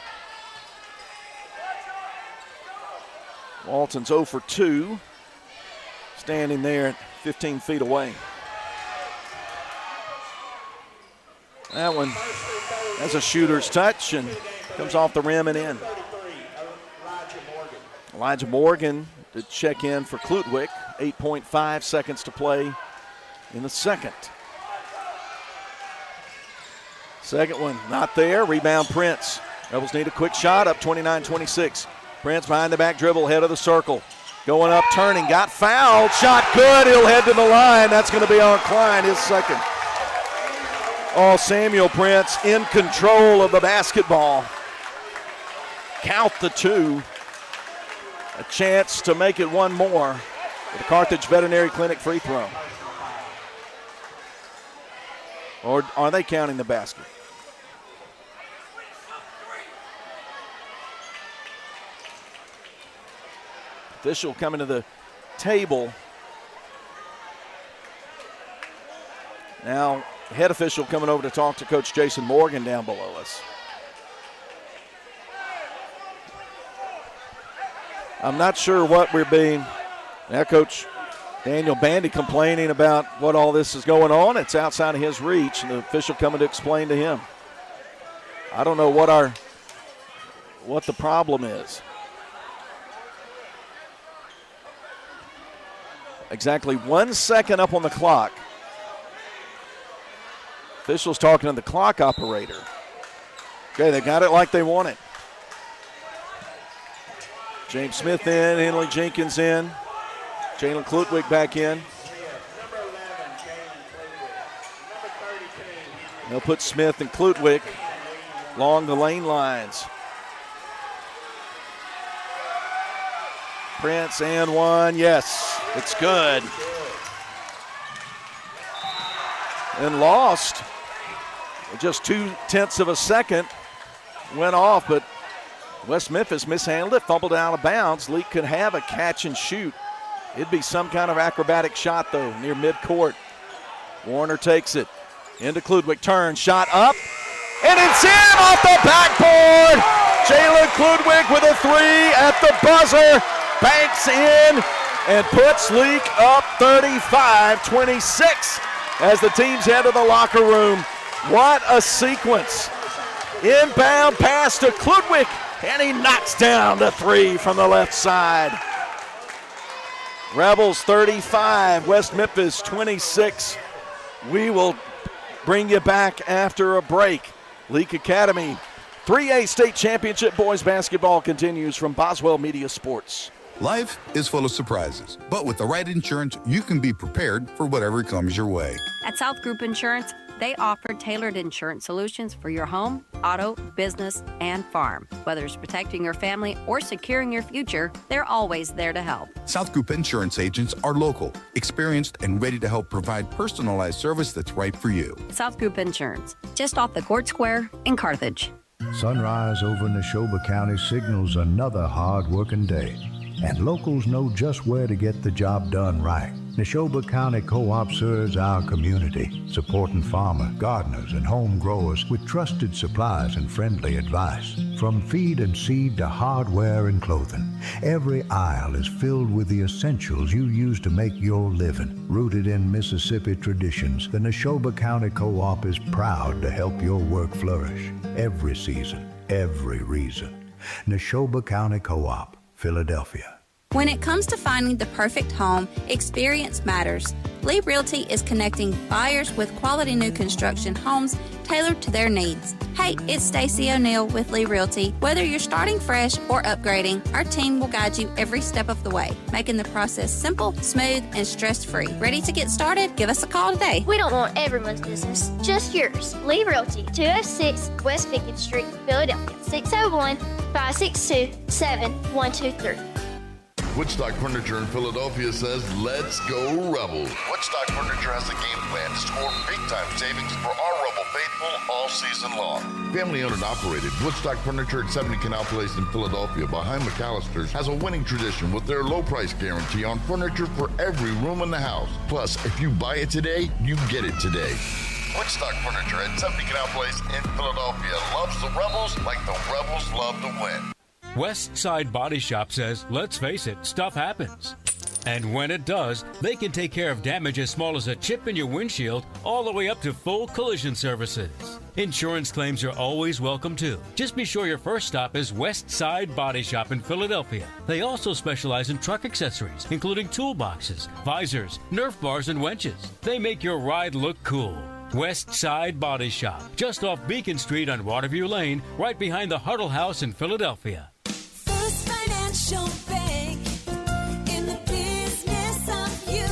Walton's 0 for 2, standing there at 15 feet away. That one has a shooter's touch and comes off the rim and in. Elijah Morgan to check in for Klutwick. 8.5 seconds to play in the second. Second one not there. Rebound Prince. Rebels need a quick shot, up 29-26. Prince behind the back dribble, head of the circle. Going up, turning, got fouled. Shot good, he'll head to the line. That's going to be on Klein, his second. Oh, Samuel Prince in control of the basketball. Count the 2. A chance to make it one more with the Carthage Veterinary Clinic free throw. Or are they counting the basket? Official coming to the table. Now, head official coming over to talk to Coach Jason Morgan down below us. I'm not sure what we're being. Now, Coach Daniel Bandy complaining about what all this is going on. It's outside of his reach, and the official coming to explain to him. I don't know what the problem is. Exactly 1 second up on the clock. Officials talking to the clock operator. Okay, they got it like they want it. James Smith in, Henley Jenkins in. Jalen Klutwick back in. They'll put Smith and Klutwick along the lane lines. Prince and one, yes, it's good. And lost. Just 0.2 of a second. Went off, but West Memphis mishandled it, fumbled out of bounds. Leake could have a catch and shoot. It'd be some kind of acrobatic shot, though, near midcourt. Warner takes it. Into Klutwick, turn, shot up, and it's in off the backboard. Jalen Klutwick with a 3 at the buzzer. Banks in and puts Leake up 35-26 as the teams head to the locker room. What a sequence. Inbound pass to Klutwick, and he knocks down the 3 from the left side. Rebels 35, West Memphis 26. We will bring you back after a break. Leake Academy 3A State Championship Boys Basketball continues from Boswell Media Sports. Life is full of surprises, but with the right insurance, you can be prepared for whatever comes your way. At South Group Insurance, they offer tailored insurance solutions for your home, auto, business, and farm. Whether it's protecting your family or securing your future, they're always there to help. South Group Insurance agents are local, experienced, and ready to help provide personalized service that's right for you. South Group Insurance, just off the Court Square in Carthage. Sunrise over Neshoba County signals another hard-working day, and locals know just where to get the job done right. Neshoba County Co-op serves our community, supporting farmers, gardeners, and home growers with trusted supplies and friendly advice. From feed and seed to hardware and clothing, every aisle is filled with the essentials you use to make your living. Rooted in Mississippi traditions, the Neshoba County Co-op is proud to help your work flourish. Every season, every reason. Neshoba County Co-op, Philadelphia. When it comes to finding the perfect home, experience matters. Lee Realty is connecting buyers with quality new construction homes tailored to their needs. Hey, it's Stacey O'Neill with Lee Realty. Whether you're starting fresh or upgrading, our team will guide you every step of the way, making the process simple, smooth, and stress-free. Ready to get started? Give us a call today. We don't want everyone's business, just yours. Lee Realty, 206 West 50th Street, Philadelphia, 601-562-7123. Woodstock Furniture in Philadelphia says, let's go Rebels. Woodstock Furniture has a game plan to score big-time savings for our Rebel faithful all season long. Family-owned and operated, Woodstock Furniture at 70 Canal Place in Philadelphia behind McAllister's has a winning tradition with their low price guarantee on furniture for every room in the house. Plus, if you buy it today, you get it today. Woodstock Furniture at 70 Canal Place in Philadelphia loves the Rebels like the Rebels love to win. West Side Body Shop says, let's face it, stuff happens. And when it does, they can take care of damage as small as a chip in your windshield all the way up to full collision services. Insurance claims are always welcome too. Just be sure your first stop is West Side Body Shop in Philadelphia. They also specialize in truck accessories, including toolboxes, visors, Nerf bars, and winches. They make your ride look cool. West Side Body Shop, just off Beacon Street on Waterview Lane, right behind the Huddle House in Philadelphia. First Financial Bank, in the business of you.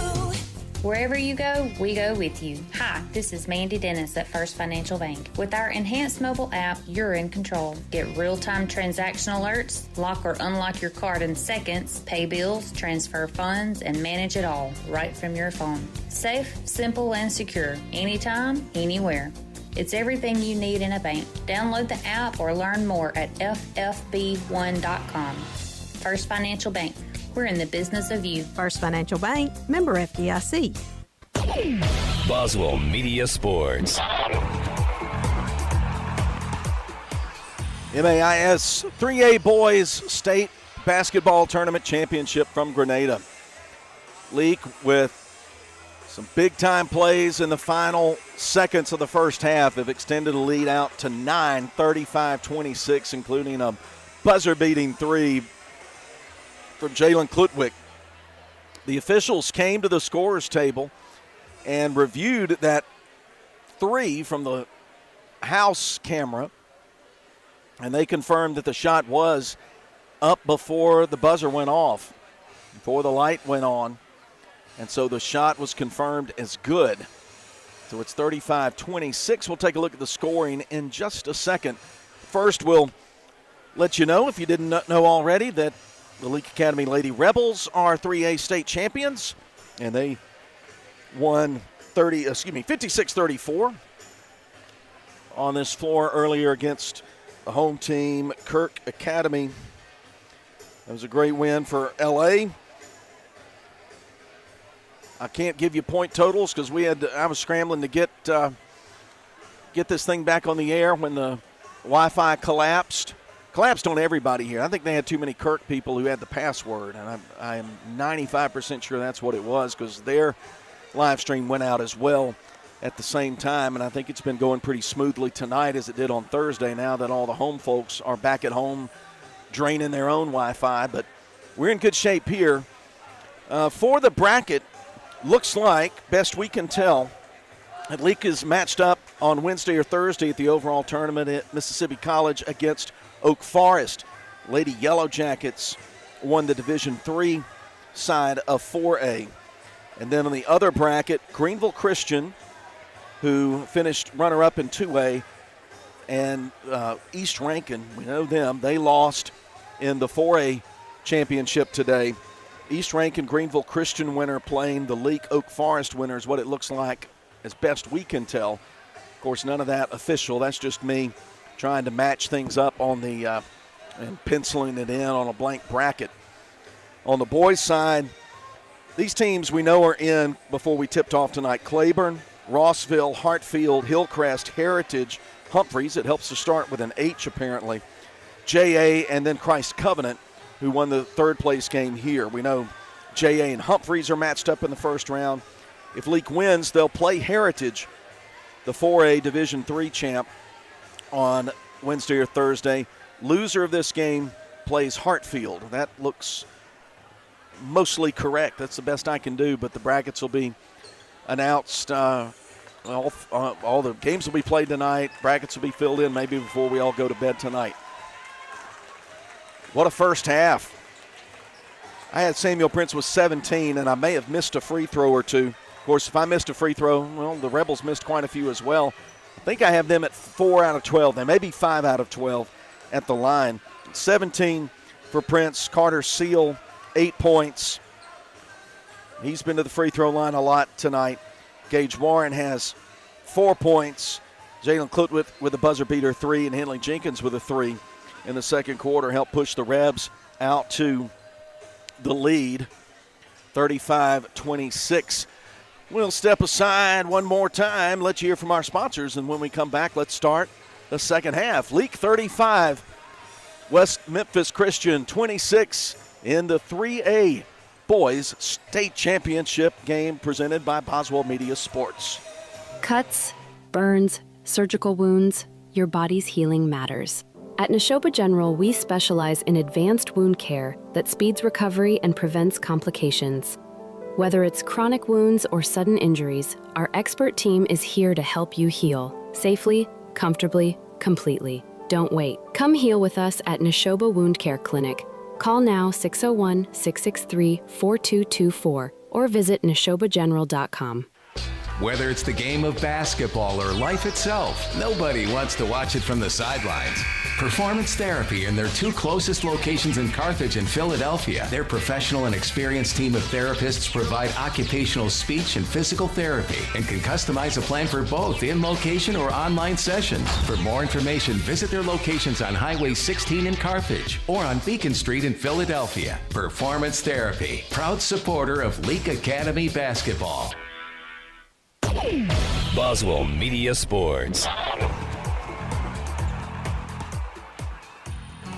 Wherever you go, we go with you. Hi, this is Mandy Dennis at First Financial Bank. With our enhanced mobile app, you're in control. Get real-time transaction alerts, lock or unlock your card in seconds, pay bills, transfer funds, and manage it all right from your phone. Safe, simple, and secure. Anytime, anywhere. It's everything you need in a bank. Download the app or learn more at ffb1.com. First Financial Bank. We're in the business of you. First Financial Bank, member FDIC. Boswell Media Sports. MAIS 3A Boys State Basketball Tournament Championship from Grenada. Leake with some big-time plays in the final seconds of the first half have extended a lead out to 9, 35-26, including a buzzer-beating three from Jalen Klutwick. The officials came to the scorer's table and reviewed that three from the house camera, and they confirmed that the shot was up before the buzzer went off, before the light went on. And so the shot was confirmed as good. So it's 35-26. We'll take a look at the scoring in just a second. First, we'll let you know, if you didn't know already, that the Leake Academy Lady Rebels are 3A state champions, and they won 56-34 on this floor earlier against the home team, Kirk Academy. That was a great win for LA. I can't give you point totals because I was scrambling to get this thing back on the air when the Wi-Fi collapsed. Collapsed on everybody here. I think they had too many Kirk people who had the password, and I am 95% sure that's what it was because their live stream went out as well at the same time, and I think it's been going pretty smoothly tonight as it did on Thursday now that all the home folks are back at home draining their own Wi-Fi. But we're in good shape here. For the bracket, looks like, best we can tell, that Leake is matched up on Wednesday or Thursday at the overall tournament at Mississippi College against Oak Forest. Lady Yellow Jackets won the Division III side of 4A. And then on the other bracket, Greenville Christian, who finished runner-up in 2A, and East Rankin, we know them, they lost in the 4A championship today. East Rankin Greenville Christian winner playing the Leake Oak Forest winner is what it looks like as best we can tell. Of course, none of that official. That's just me trying to match things up on the and penciling it in on a blank bracket. On the boys' side, these teams we know are in before we tipped off tonight. Claiborne, Rossville, Hartfield, Hillcrest, Heritage, Humphreys. It helps to start with an H apparently. JA and then Christ Covenant, who won the third-place game here. We know JA and Humphreys are matched up in the first round. If Leake wins, they'll play Heritage, the 4A Division III champ, on Wednesday or Thursday. Loser of this game plays Hartfield. That looks mostly correct. That's the best I can do, but the brackets will be announced. All the games will be played tonight. Brackets will be filled in maybe before we all go to bed tonight. What a first half. I had Samuel Prince with 17, and I may have missed a free throw or two. Of course, if I missed a free throw, well, the Rebels missed quite a few as well. I think I have them at 4 out of 12. They may be 5 out of 12 at the line. 17 for Prince. Carter Seal, 8 points. He's been to the free throw line a lot tonight. Gage Warren has 4 points. Jalen Klutwith with a buzzer beater 3, and Henley Jenkins with a 3 in the second quarter helped push the Rebs out to the lead, 35-26. We'll step aside one more time, let you hear from our sponsors, and when we come back, let's start the second half. Leake 35, West Memphis Christian 26 in the 3A Boys State Championship game presented by Boswell Media Sports. Cuts, burns, surgical wounds, your body's healing matters. At Neshoba General, we specialize in advanced wound care that speeds recovery and prevents complications. Whether it's chronic wounds or sudden injuries, our expert team is here to help you heal safely, comfortably, completely. Don't wait. Come heal with us at Neshoba Wound Care Clinic. Call now 601-663-4224 or visit neshobageneral.com. Whether it's the game of basketball or life itself, nobody wants to watch it from the sidelines. Performance Therapy and their 2 closest locations in Carthage and Philadelphia. Their professional and experienced team of therapists provide occupational speech and physical therapy and can customize a plan for both in-location or online sessions. For more information, visit their locations on Highway 16 in Carthage or on Beacon Street in Philadelphia. Performance Therapy, proud supporter of Leake Academy basketball. Boswell Media Sports.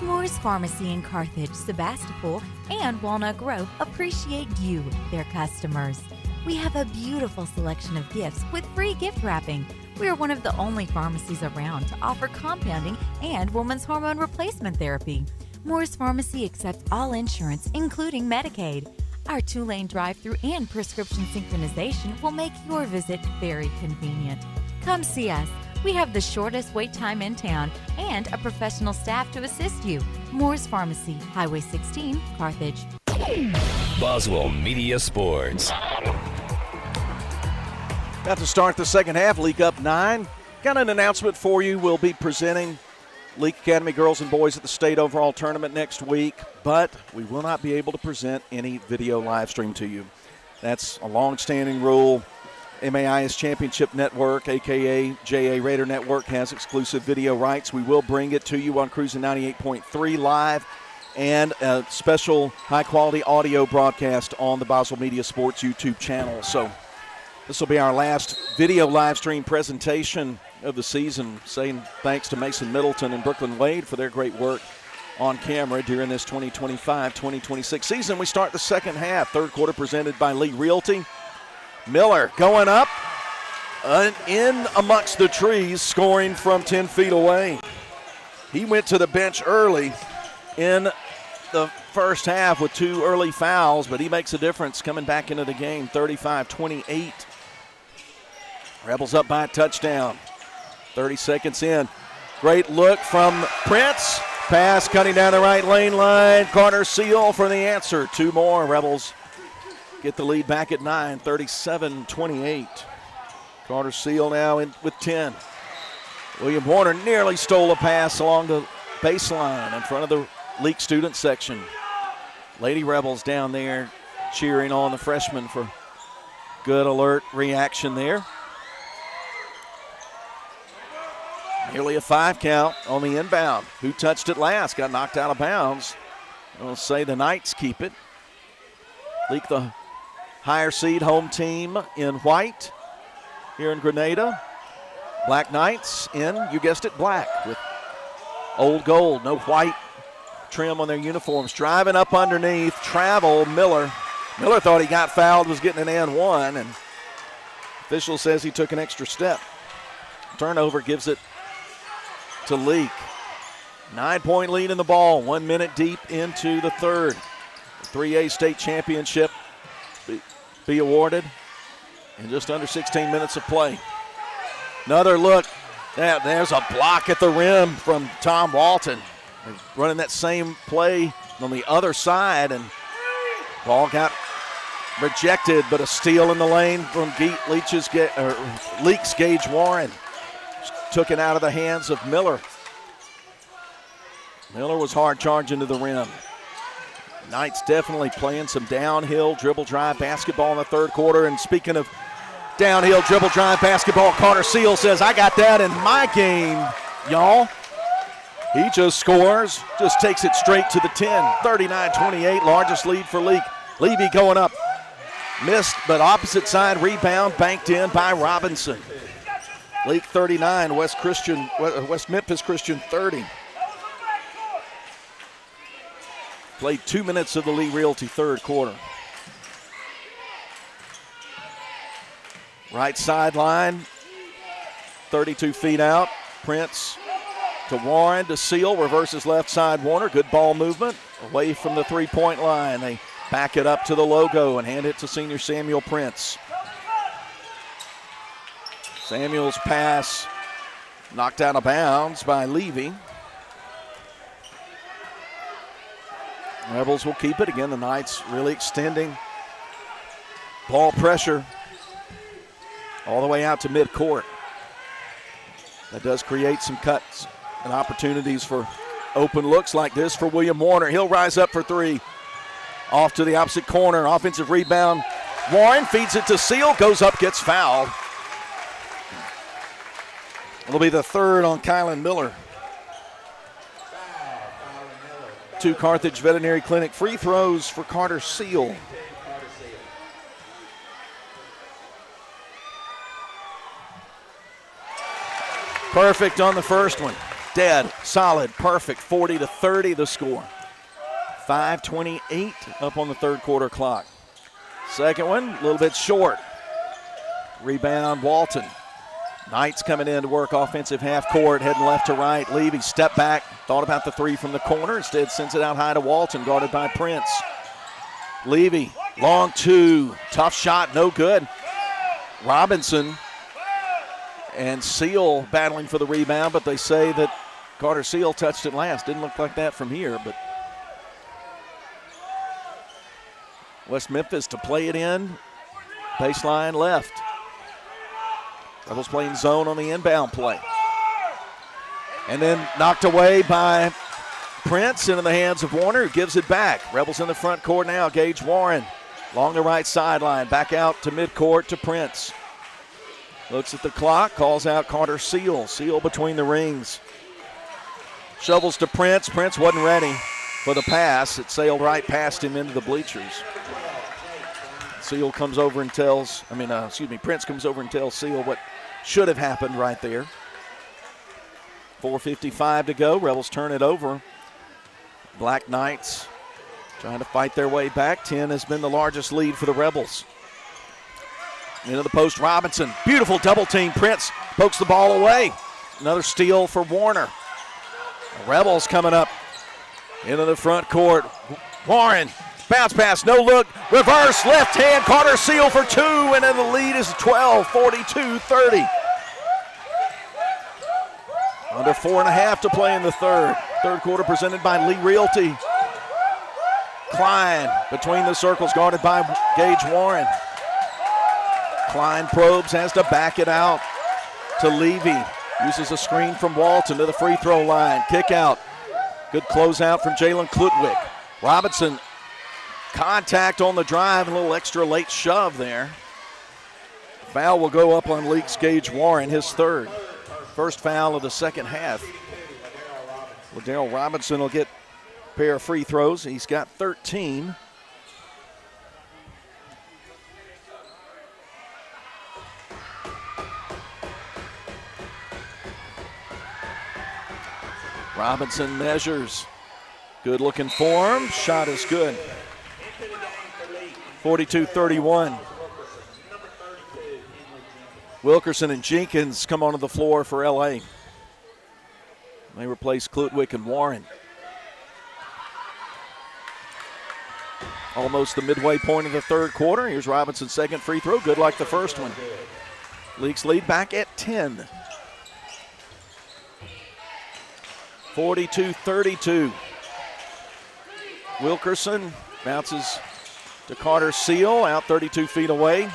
Moore's Pharmacy in Carthage, Sebastopol, and Walnut Grove appreciate you, their customers. We have a beautiful selection of gifts with free gift wrapping. We are one of the only pharmacies around to offer compounding and women's hormone replacement therapy. Moore's Pharmacy accepts all insurance, including Medicaid. Our 2-lane drive-thru and prescription synchronization will make your visit very convenient. Come see us. We have the shortest wait time in town and a professional staff to assist you. Moore's Pharmacy, Highway 16, Carthage. Boswell Media Sports. About to start the second half. Leake up 9. Got an announcement for you. We'll be presenting Leake Academy girls and boys at the state overall tournament next week, but we will not be able to present any video live stream to you. That's a long-standing rule. MAIS Championship Network, a.k.a. JA Raider Network, has exclusive video rights. We will bring it to you on Cruising 98.3 live and a special high-quality audio broadcast on the Boswell Media Sports YouTube channel. So this will be our last video live stream presentation of the season, saying thanks to Mason Middleton and Brooklyn Wade for their great work on camera during this 2025-2026 season. We start the second half. Third quarter presented by Lee Realty. Miller going up and in amongst the trees, scoring from 10 feet away. He went to the bench early in the first half with 2 early fouls, but he makes a difference coming back into the game, 35-28. Rebels up by a touchdown. 30 seconds in. Great look from Prince. Pass cutting down the right lane line. Carter Seal for the answer. 2 more. Rebels get the lead back at 9, 37-28. Carter Seal now in with 10. William Warner nearly stole a pass along the baseline in front of the Leake student section. Lady Rebels down there cheering on the freshman for good alert reaction there. Nearly a 5 count on the inbound. Who touched it last? Got knocked out of bounds. We'll say the Knights keep it. Leake, the higher seed home team in white here in Grenada. Black Knights in, you guessed it, black with old gold, no white trim on their uniforms. Driving up underneath, travel, Miller. Miller thought he got fouled, was getting an and 1, and official says he took an extra step. Turnover gives it to Leake. 9-point lead in the ball, 1 minute deep into the third. 3A state championship be awarded in just under 16 minutes of play. Another look. There's a block at the rim from Tom Walton. They're running that same play on the other side, and ball got rejected, but a steal in the lane from Leake's Gage Warren. Took it out of the hands of Miller. Miller was hard charging to the rim. Knights definitely playing some downhill dribble drive basketball in the third quarter. And speaking of downhill dribble drive basketball, Carter Seal says, I got that in my game, y'all. He just scores, just takes it straight to the 10. 39-28, largest lead for Leake. Levy going up. Missed, but opposite side rebound banked in by Robinson. Leake 39, West Memphis Christian 30. Played 2 minutes of the Lee Realty third quarter. Right sideline, 32 feet out. Prince to Warren to Seal, reverses left side Warner. Good ball movement away from the three-point line. They back it up to the logo and hand it to senior Samuel Prince. Samuel's pass knocked out of bounds by Levy. Rebels will keep it. Again, the Knights really extending ball pressure all the way out to midcourt. That does create some cuts and opportunities for open looks like this for William Warner. He'll rise up for three. Off to the opposite corner. Offensive rebound. Warren feeds it to Seal. Goes up, gets fouled. It'll be the third on Kylan Miller. 2 Carthage Veterinary Clinic free throws for Carter Seal. Perfect on the first one. Dead, solid, perfect. 40-30 the score. 5:28 up on the third quarter clock. Second one, a little bit short. Rebound, Walton. Knights coming in to work offensive half court, heading left to right. Levy step back, thought about the three from the corner. Instead sends it out high to Walton, guarded by Prince. Levy, long two, tough shot, no good. Robinson and Seal battling for the rebound, but they say that Carter Seal touched it last. Didn't look like that from here, but West Memphis to play it in. Baseline left. Rebels playing zone on the inbound play. And then knocked away by Prince into the hands of Warner, who gives it back. Rebels in the front court now. Gage Warren along the right sideline. Back out to midcourt to Prince. Looks at the clock, calls out Carter Seal. Seal between the rings. Shovels to Prince. Prince wasn't ready for the pass. It sailed right past him into the bleachers. Seal comes over and tells, Prince comes over and tells Seal what should have happened right there. 4:55 to go. Rebels turn it over. Black Knights trying to fight their way back. 10 has been the largest lead for the Rebels. Into the post, Robinson. Beautiful double team. Prince pokes the ball away. Another steal for Warner. The Rebels coming up into the front court. Warren, bounce pass, no look. Reverse, left hand, Carter Seal for two, and then the lead is 12, 42-30. Under 4.5 to play in the third. Third quarter presented by Lee Realty. Klein between the circles, guarded by Gage Warren. Klein probes, has to back it out to Levy. Uses a screen from Walton to the free throw line. Kick out. Good closeout from Jalen Klutwick. Robinson, contact on the drive, a little extra late shove there. Foul will go up on Leake's Gage Warren, his third. First foul of the second half. Daryl Robinson will get a pair of free throws. He's got 13. Robinson measures. Good looking form. Shot is good. 42-31. Wilkerson and Jenkins come onto the floor for LA. They replace Klutwick and Warren. Almost the midway point of the third quarter. Here's Robinson's second free throw. Good like the first one. Leake's lead back at 10. 42-32. Wilkerson bounces to Carter Seal, out 32 feet away.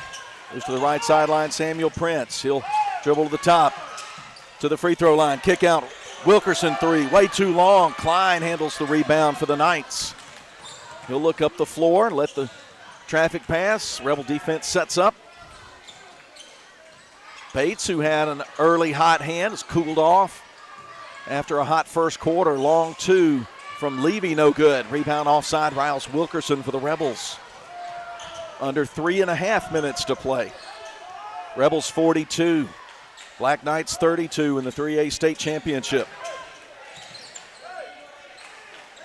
Goes to the right sideline, Samuel Prince. He'll dribble to the top, to the free throw line. Kick out, Wilkerson three, way too long. Klein handles the rebound for the Knights. He'll look up the floor, let the traffic pass. Rebel defense sets up. Bates, who had an early hot hand, has cooled off after a hot first quarter. Long two from Levy, no good. Rebound offside, Riles Wilkerson for the Rebels. Under 3.5 minutes to play. Rebels 42, Black Knights 32 in the 3A state championship.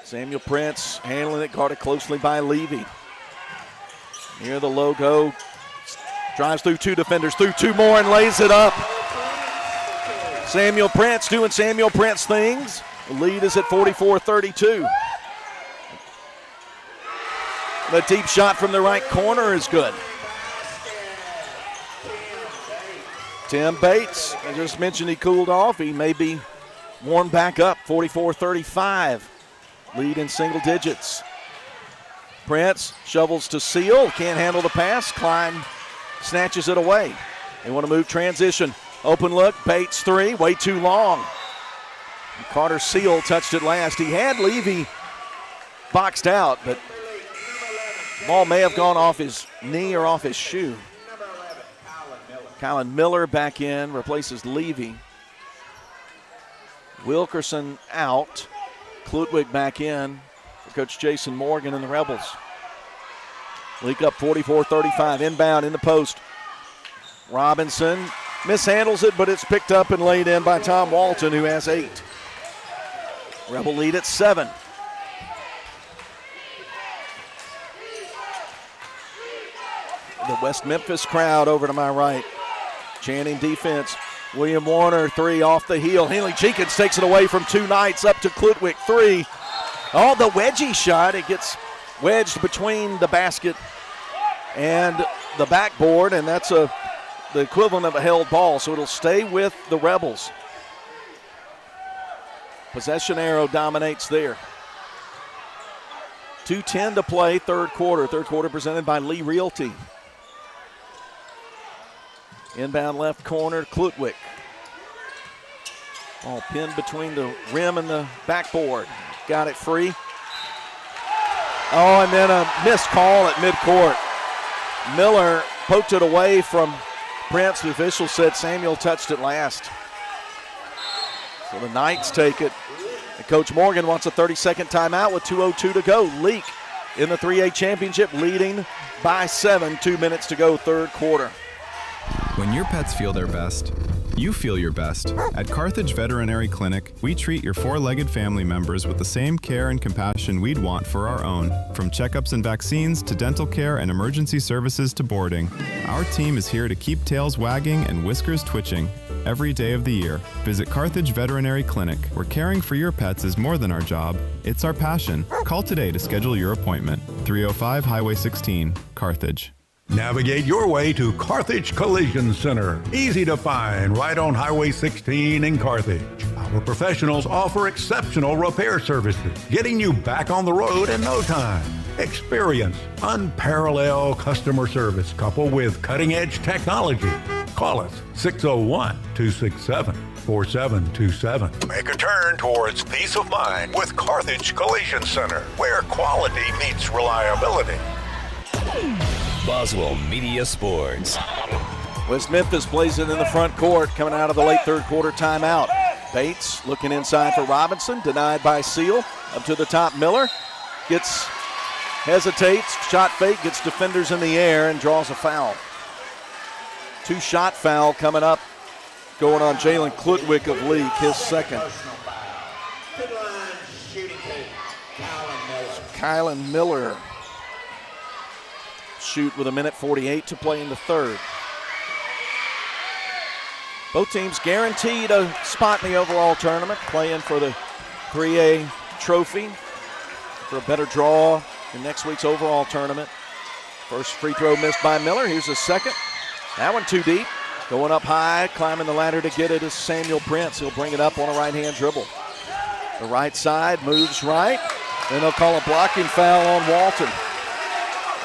Samuel Prince handling it, guarded closely by Levy. Near the logo, drives through two defenders, through two more and lays it up. Samuel Prince doing Samuel Prince things. The lead is at 44-32. The deep shot from the right corner is good. Tim Bates, I just mentioned he cooled off. He may be warmed back up, 44-35. Lead in single digits. Prince shovels to Seal, can't handle the pass. Klein snatches it away. They want to move transition. Open look, Bates three, way too long. And Carter Seal touched it last. He had Levy boxed out, but the ball may have gone off his knee or off his shoe. Kylan Miller back in, replaces Levy. Wilkerson out. Klutwig back in for Coach Jason Morgan and the Rebels. Leak up 44-35, inbound in the post. Robinson mishandles it, but it's picked up and laid in by Tom Walton, who has 8. Rebel lead at 7. The West Memphis crowd over to my right. Chanting defense. William Warner, three off the heel. Henley Jenkins takes it away from two Knights, up to Klutwig, three. Oh, the wedgie shot. It gets wedged between the basket and the backboard, and that's the equivalent of a held ball, so it'll stay with the Rebels. Possession arrow dominates there. 2:10 to play, third quarter. Third quarter presented by Lee Realty. Inbound left corner, Klutwig. Ball pinned between the rim and the backboard. Got it free. Oh, and then a missed call at midcourt. Miller poked it away from Prince. The official said Samuel touched it last. So the Knights take it. And Coach Morgan wants a 30-second timeout with 2:02 to go. Leake in the 3A championship, leading by 7. 2 minutes to go, third quarter. When your pets feel their best, you feel your best. At Carthage Veterinary Clinic, we treat your four-legged family members with the same care and compassion we'd want for our own. From checkups and vaccines to dental care and emergency services to boarding, our team is here to keep tails wagging and whiskers twitching every day of the year. Visit Carthage Veterinary Clinic, where caring for your pets is more than our job, it's our passion. Call today to schedule your appointment. 305 Highway 16, Carthage. Navigate your way to Carthage Collision Center. Easy to find, right on Highway 16 in Carthage. Our professionals offer exceptional repair services, getting you back on the road in no time. Experience unparalleled customer service coupled with cutting-edge technology. Call us 601-267-4727. Make a turn towards peace of mind with Carthage Collision Center, where quality meets reliability. Boswell Media Sports. West Memphis plays it in the front court, coming out of the late third quarter timeout. Bates looking inside for Robinson, denied by Seal. Up to the top, Miller hesitates, shot fake, gets defenders in the air and draws a foul. 2-shot foul coming up, going on Jalen Klutwig of Leake, his second. Kylan Miller shoot with 1:48 to play in the third. Both teams guaranteed a spot in the overall tournament, playing for the 3A trophy. For a better draw, in next week's overall tournament. First free throw missed by Miller. Here's the second. That one too deep. Going up high, climbing the ladder to get it is Samuel Prince. He'll bring it up on a right-hand dribble. The right side moves right. Then they'll call a blocking foul on Walton.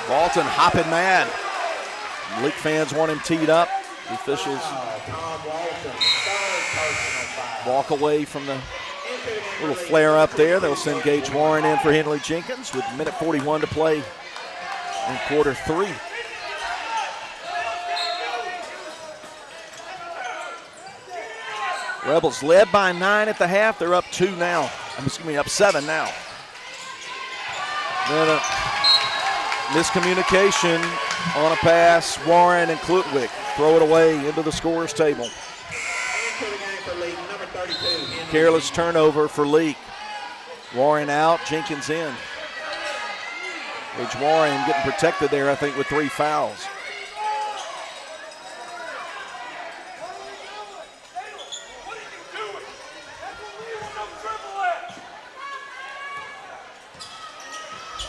Walton hopping mad. Leake fans want him teed up. The officials walk away from the little flare up there. They'll send Gage Warren in for Henley Jenkins with minute 41 to play in quarter 3. Rebels led by 9 at the half. They're up 2 now. Up 7 now. Then a miscommunication on a pass. Warren and Klutwick throw it away into the scorer's table. Careless turnover for Leake. Warren out, Jenkins in. Gage Warren getting protected there, I think, with 3 fouls.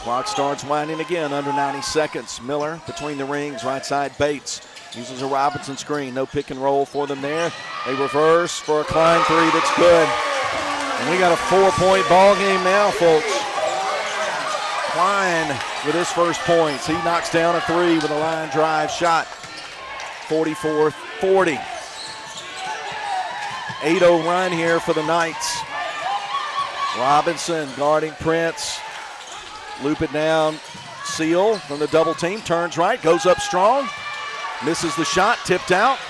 Clock starts winding again, under 90 seconds. Miller between the rings, right side Bates. Uses a Robinson screen, no pick and roll for them there. They reverse for a Klein 3 that's good. And we got a 4-point ball game now, folks. Klein with his first points. He knocks down a 3 with a line drive shot. 44-40. 8-0 run here for the Knights. Robinson guarding Prince. Loop it down. Seal from the double team. Turns right. Goes up strong. Misses the shot. Tipped out.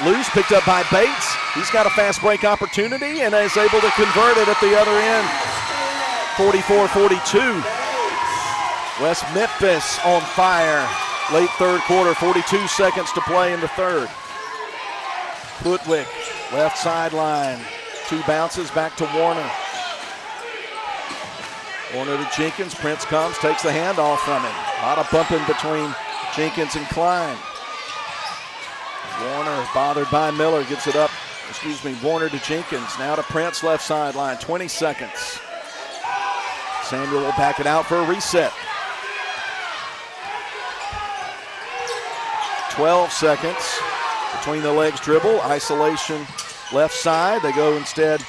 Loose. Picked up by Bates. He's got a fast break opportunity and is able to convert it at the other end. 44-42. West Memphis on fire. Late third quarter. 42 seconds to play in the third. Klutwick. Left sideline. 2 bounces back to Warner. Warner to Jenkins. Prince comes, takes the handoff from him. A lot of bumping between Jenkins and Klein. Warner bothered by Miller, gets it up. Warner to Jenkins. Now to Prince, left sideline. 20 seconds. Samuel will back it out for a reset. 12 seconds. Between the legs dribble. Isolation left side. They go instead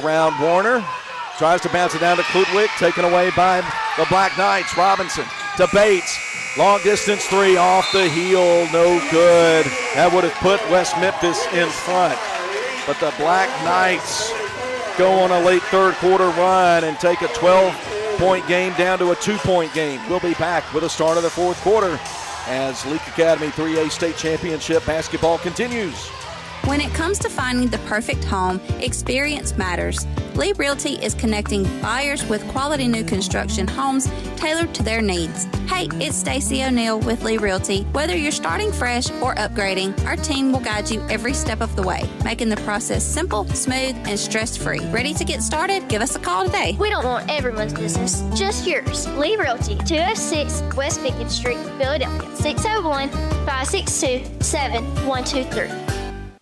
around Warner. Tries to bounce it down to Klutwick, taken away by the Black Knights. Robinson to Bates. Long distance 3 off the heel, no good. That would have put West Memphis in front. But the Black Knights go on a late third quarter run and take a 12-point game down to a 2-point game. We'll be back with the start of the fourth quarter as Leake Academy 3A State Championship basketball continues. When it comes to finding the perfect home, experience matters. Lee Realty is connecting buyers with quality new construction homes tailored to their needs. Hey, it's Stacey O'Neill with Lee Realty. Whether you're starting fresh or upgrading, our team will guide you every step of the way, making the process simple, smooth, and stress-free. Ready to get started? Give us a call today. We don't want everyone's business, just yours. Lee Realty, 206 West Pickett Street, Philadelphia, 601-562-7123.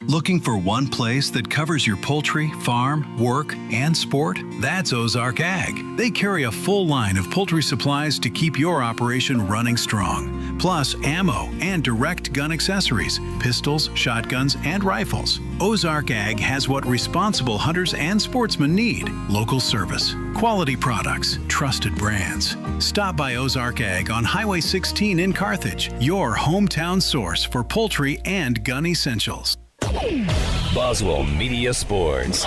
Looking for one place that covers your poultry, farm, work, and sport? That's Ozark Ag. They carry a full line of poultry supplies to keep your operation running strong. Plus ammo and direct gun accessories, pistols, shotguns, and rifles. Ozark Ag has what responsible hunters and sportsmen need. Local service, quality products, trusted brands. Stop by Ozark Ag on Highway 16 in Carthage, your hometown source for poultry and gun essentials. Boswell Media Sports.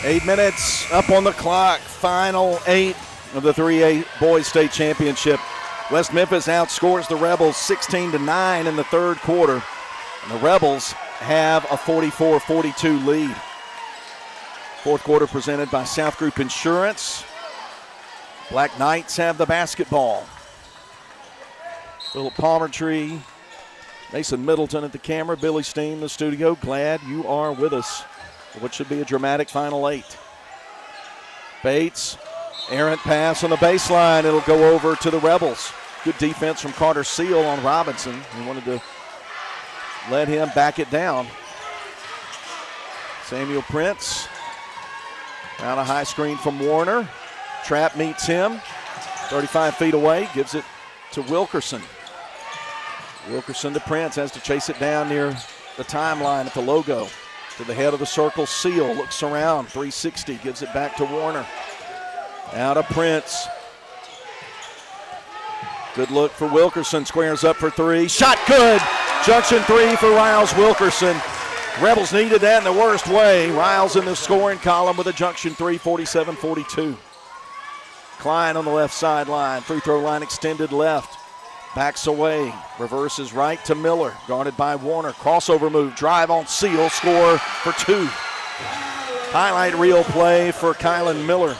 8 minutes up on the clock. Final 8 of the 3A Boys State Championship. West Memphis outscores the Rebels 16-9 in the third quarter. And the Rebels have a 44-42 lead. Fourth quarter presented by South Group Insurance. Black Knights have the basketball. Philip Palmertree, Mason Middleton at the camera, Billy Steen in the studio. Glad you are with us for what should be a dramatic final 8. Bates, errant pass on the baseline. It'll go over to the Rebels. Good defense from Carter Seal on Robinson. He wanted to let him back it down. Samuel Prince Now a high screen from Warner. Trap meets him. 35 feet away, gives it to Wilkerson. Wilkerson to Prince, has to chase it down near the timeline at the logo. To the head of the circle, Seal looks around, 360, gives it back to Warner. Now to Prince. Good look for Wilkerson, squares up for three. Shot good! Junction three for Riles Wilkerson. Rebels needed that in the worst way. Riles in the scoring column with a junction three, 47-42. Klein on the left sideline, free throw line extended left. Backs away, reverses right to Miller, guarded by Warner. Crossover move, drive on Seal, score for two. Highlight reel play for Kylan Miller.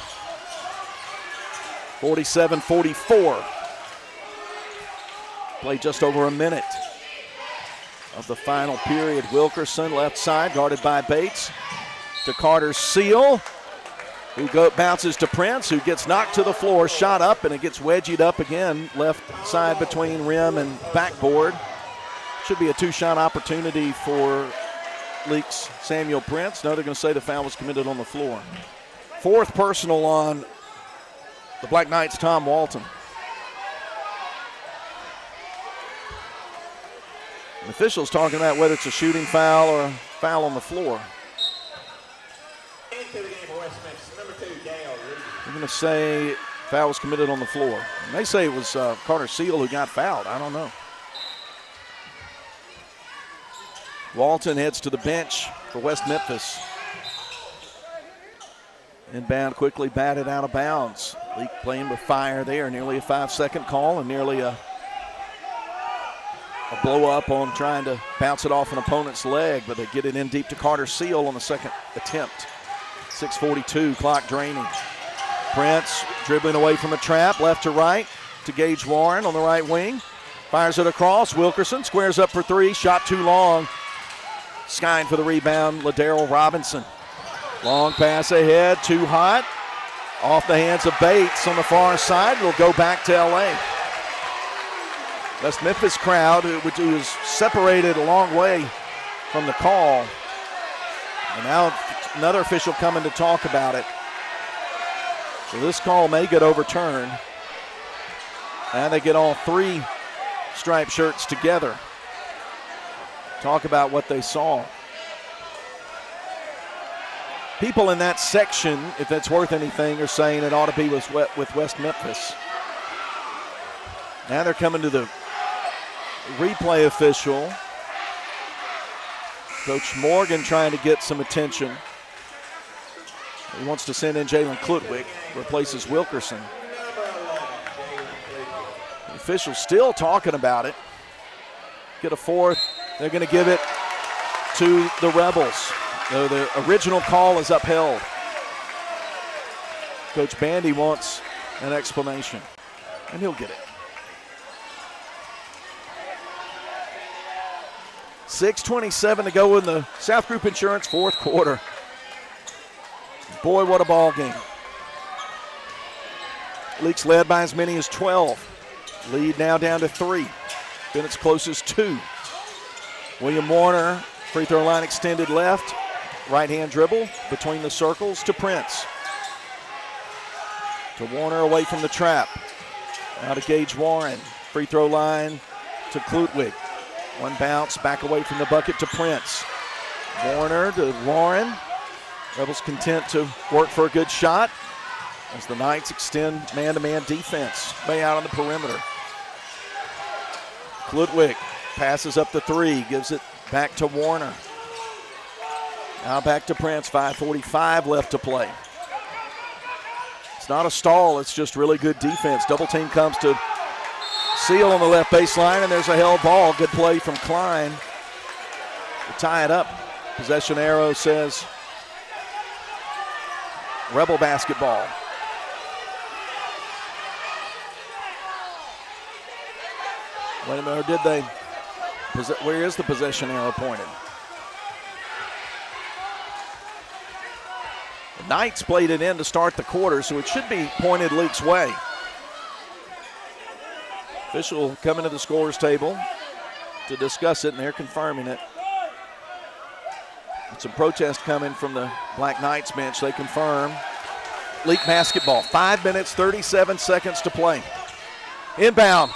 47-44. Play just over a minute of the final period. Wilkerson left side, guarded by Bates. To Carter Seal, who bounces to Prince, who gets knocked to the floor, shot up, and it gets wedgied up again, left side between rim and backboard. Should be a two-shot opportunity for Leake's Samuel Prince. No, they're going to say the foul was committed on the floor. Fourth personal on the Black Knights' Tom Walton. And officials talking about whether it's a shooting foul or a foul on the floor. I'm going to say foul was committed on the floor. And they say it was Carter Seal who got fouled. I don't know. Walton heads to the bench for West Memphis. Inbound quickly batted out of bounds. Leake playing with fire there. Nearly a 5-second call and nearly a blow up on trying to bounce it off an opponent's leg, but they get it in deep to Carter Seal on the second attempt. 6:42, clock draining. Prince dribbling away from a trap, left to right to Gage Warren on the right wing. Fires it across. Wilkerson squares up for three. Shot too long. Skying for the rebound, LaDarrell Robinson. Long pass ahead, too hot. Off the hands of Bates on the far side. It'll go back to L.A. West Memphis crowd, who is separated a long way from the call. And now another official coming to talk about it. So this call may get overturned. And they get all three striped shirts together. Talk about what they saw. People in that section, if that's worth anything, are saying it ought to be with West Memphis. Now they're coming to the replay official. Coach Morgan trying to get some attention. He wants to send in Jalen Klutwick, replaces Wilkerson. The official's still talking about it. Get a fourth. They're going to give it to the Rebels. The original call is upheld. Coach Bandy wants an explanation, and he'll get it. 6:27 to go in the South Group Insurance fourth quarter. Boy, what a ball game. Leake's led by as many as 12. Lead now down to 3. Bennett's closest 2. William Warner, free throw line extended left. Right-hand dribble between the circles to Prince. To Warner away from the trap. Now to Gage Warren. Free throw line to Klutwig. One bounce, back away from the bucket to Prince. Warner to Warren. Rebels content to work for a good shot as the Knights extend man-to-man defense. Way out on the perimeter. Klutwig passes up the 3, gives it back to Warner. Now back to Prince, 5:45 left to play. It's not a stall, it's just really good defense. Double team comes to Seal on the left baseline, and there's a held ball. Good play from Klein to tie it up. Possession arrow says Rebel basketball. Wait a minute, or did they? Where is the possession arrow pointed? The Knights played it in to start the quarter, so it should be pointed Leake's way. Official coming to the scorer's table to discuss it, and they're confirming it. Some protest coming from the Black Knights bench. They confirm. Leake basketball. 5 minutes, 37 seconds to play. Inbound.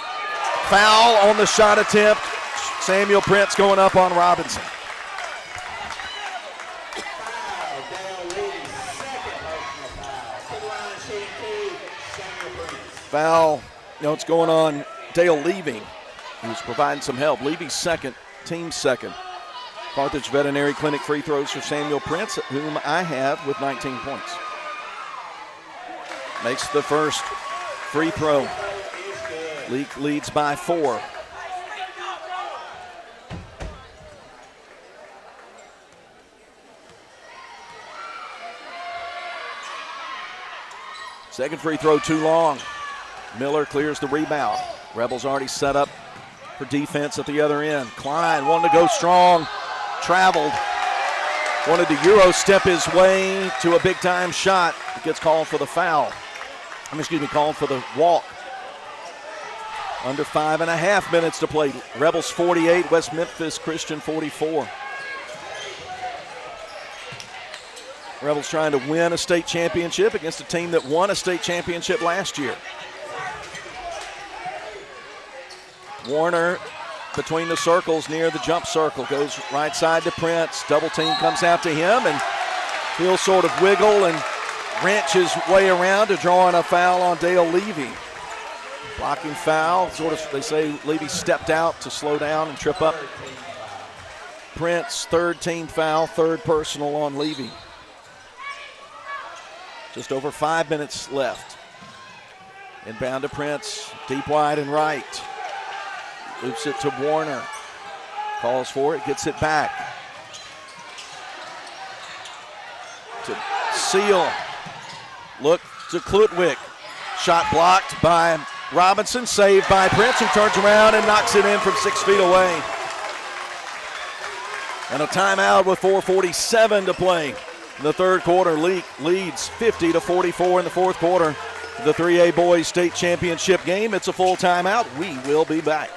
Foul on the shot attempt. Samuel Prince going up on Robinson. Foul. It's going on Dale Levy, who's providing some help. Levy's second, team second. Carthage Veterinary Clinic free throws for Samuel Prince, whom I have with 19 points. Makes the first free throw. Leake leads by 4. Second free throw too long. Miller clears the rebound. Rebels already set up for defense at the other end. Klein wanted to go strong. Traveled. Wanted to Euro step his way to a big-time shot. He gets called for the foul. Called for the walk. Under 5.5 minutes to play. Rebels 48, West Memphis Christian 44. Rebels trying to win a state championship against a team that won a state championship last year. Warner between the circles near the jump circle. Goes right side to Prince. Double team comes out to him, and he'll sort of wiggle and wrench his way around to draw on a foul on Dale Levy. Blocking foul. They say Levy stepped out to slow down and trip up. Prince, third team foul, third personal on Levy. Just over 5 minutes left. Inbound to Prince, deep wide and right. Loops it to Warner. Calls for it, gets it back. To Seal. Look to Klutwick. Shot blocked by Robinson, saved by Prince, who turns around and knocks it in from 6 feet away. And a timeout with 4:47 to play. In the third quarter, Leake leads 50-44 in the fourth quarter. The 3A Boys State Championship game. It's a full timeout. We will be back.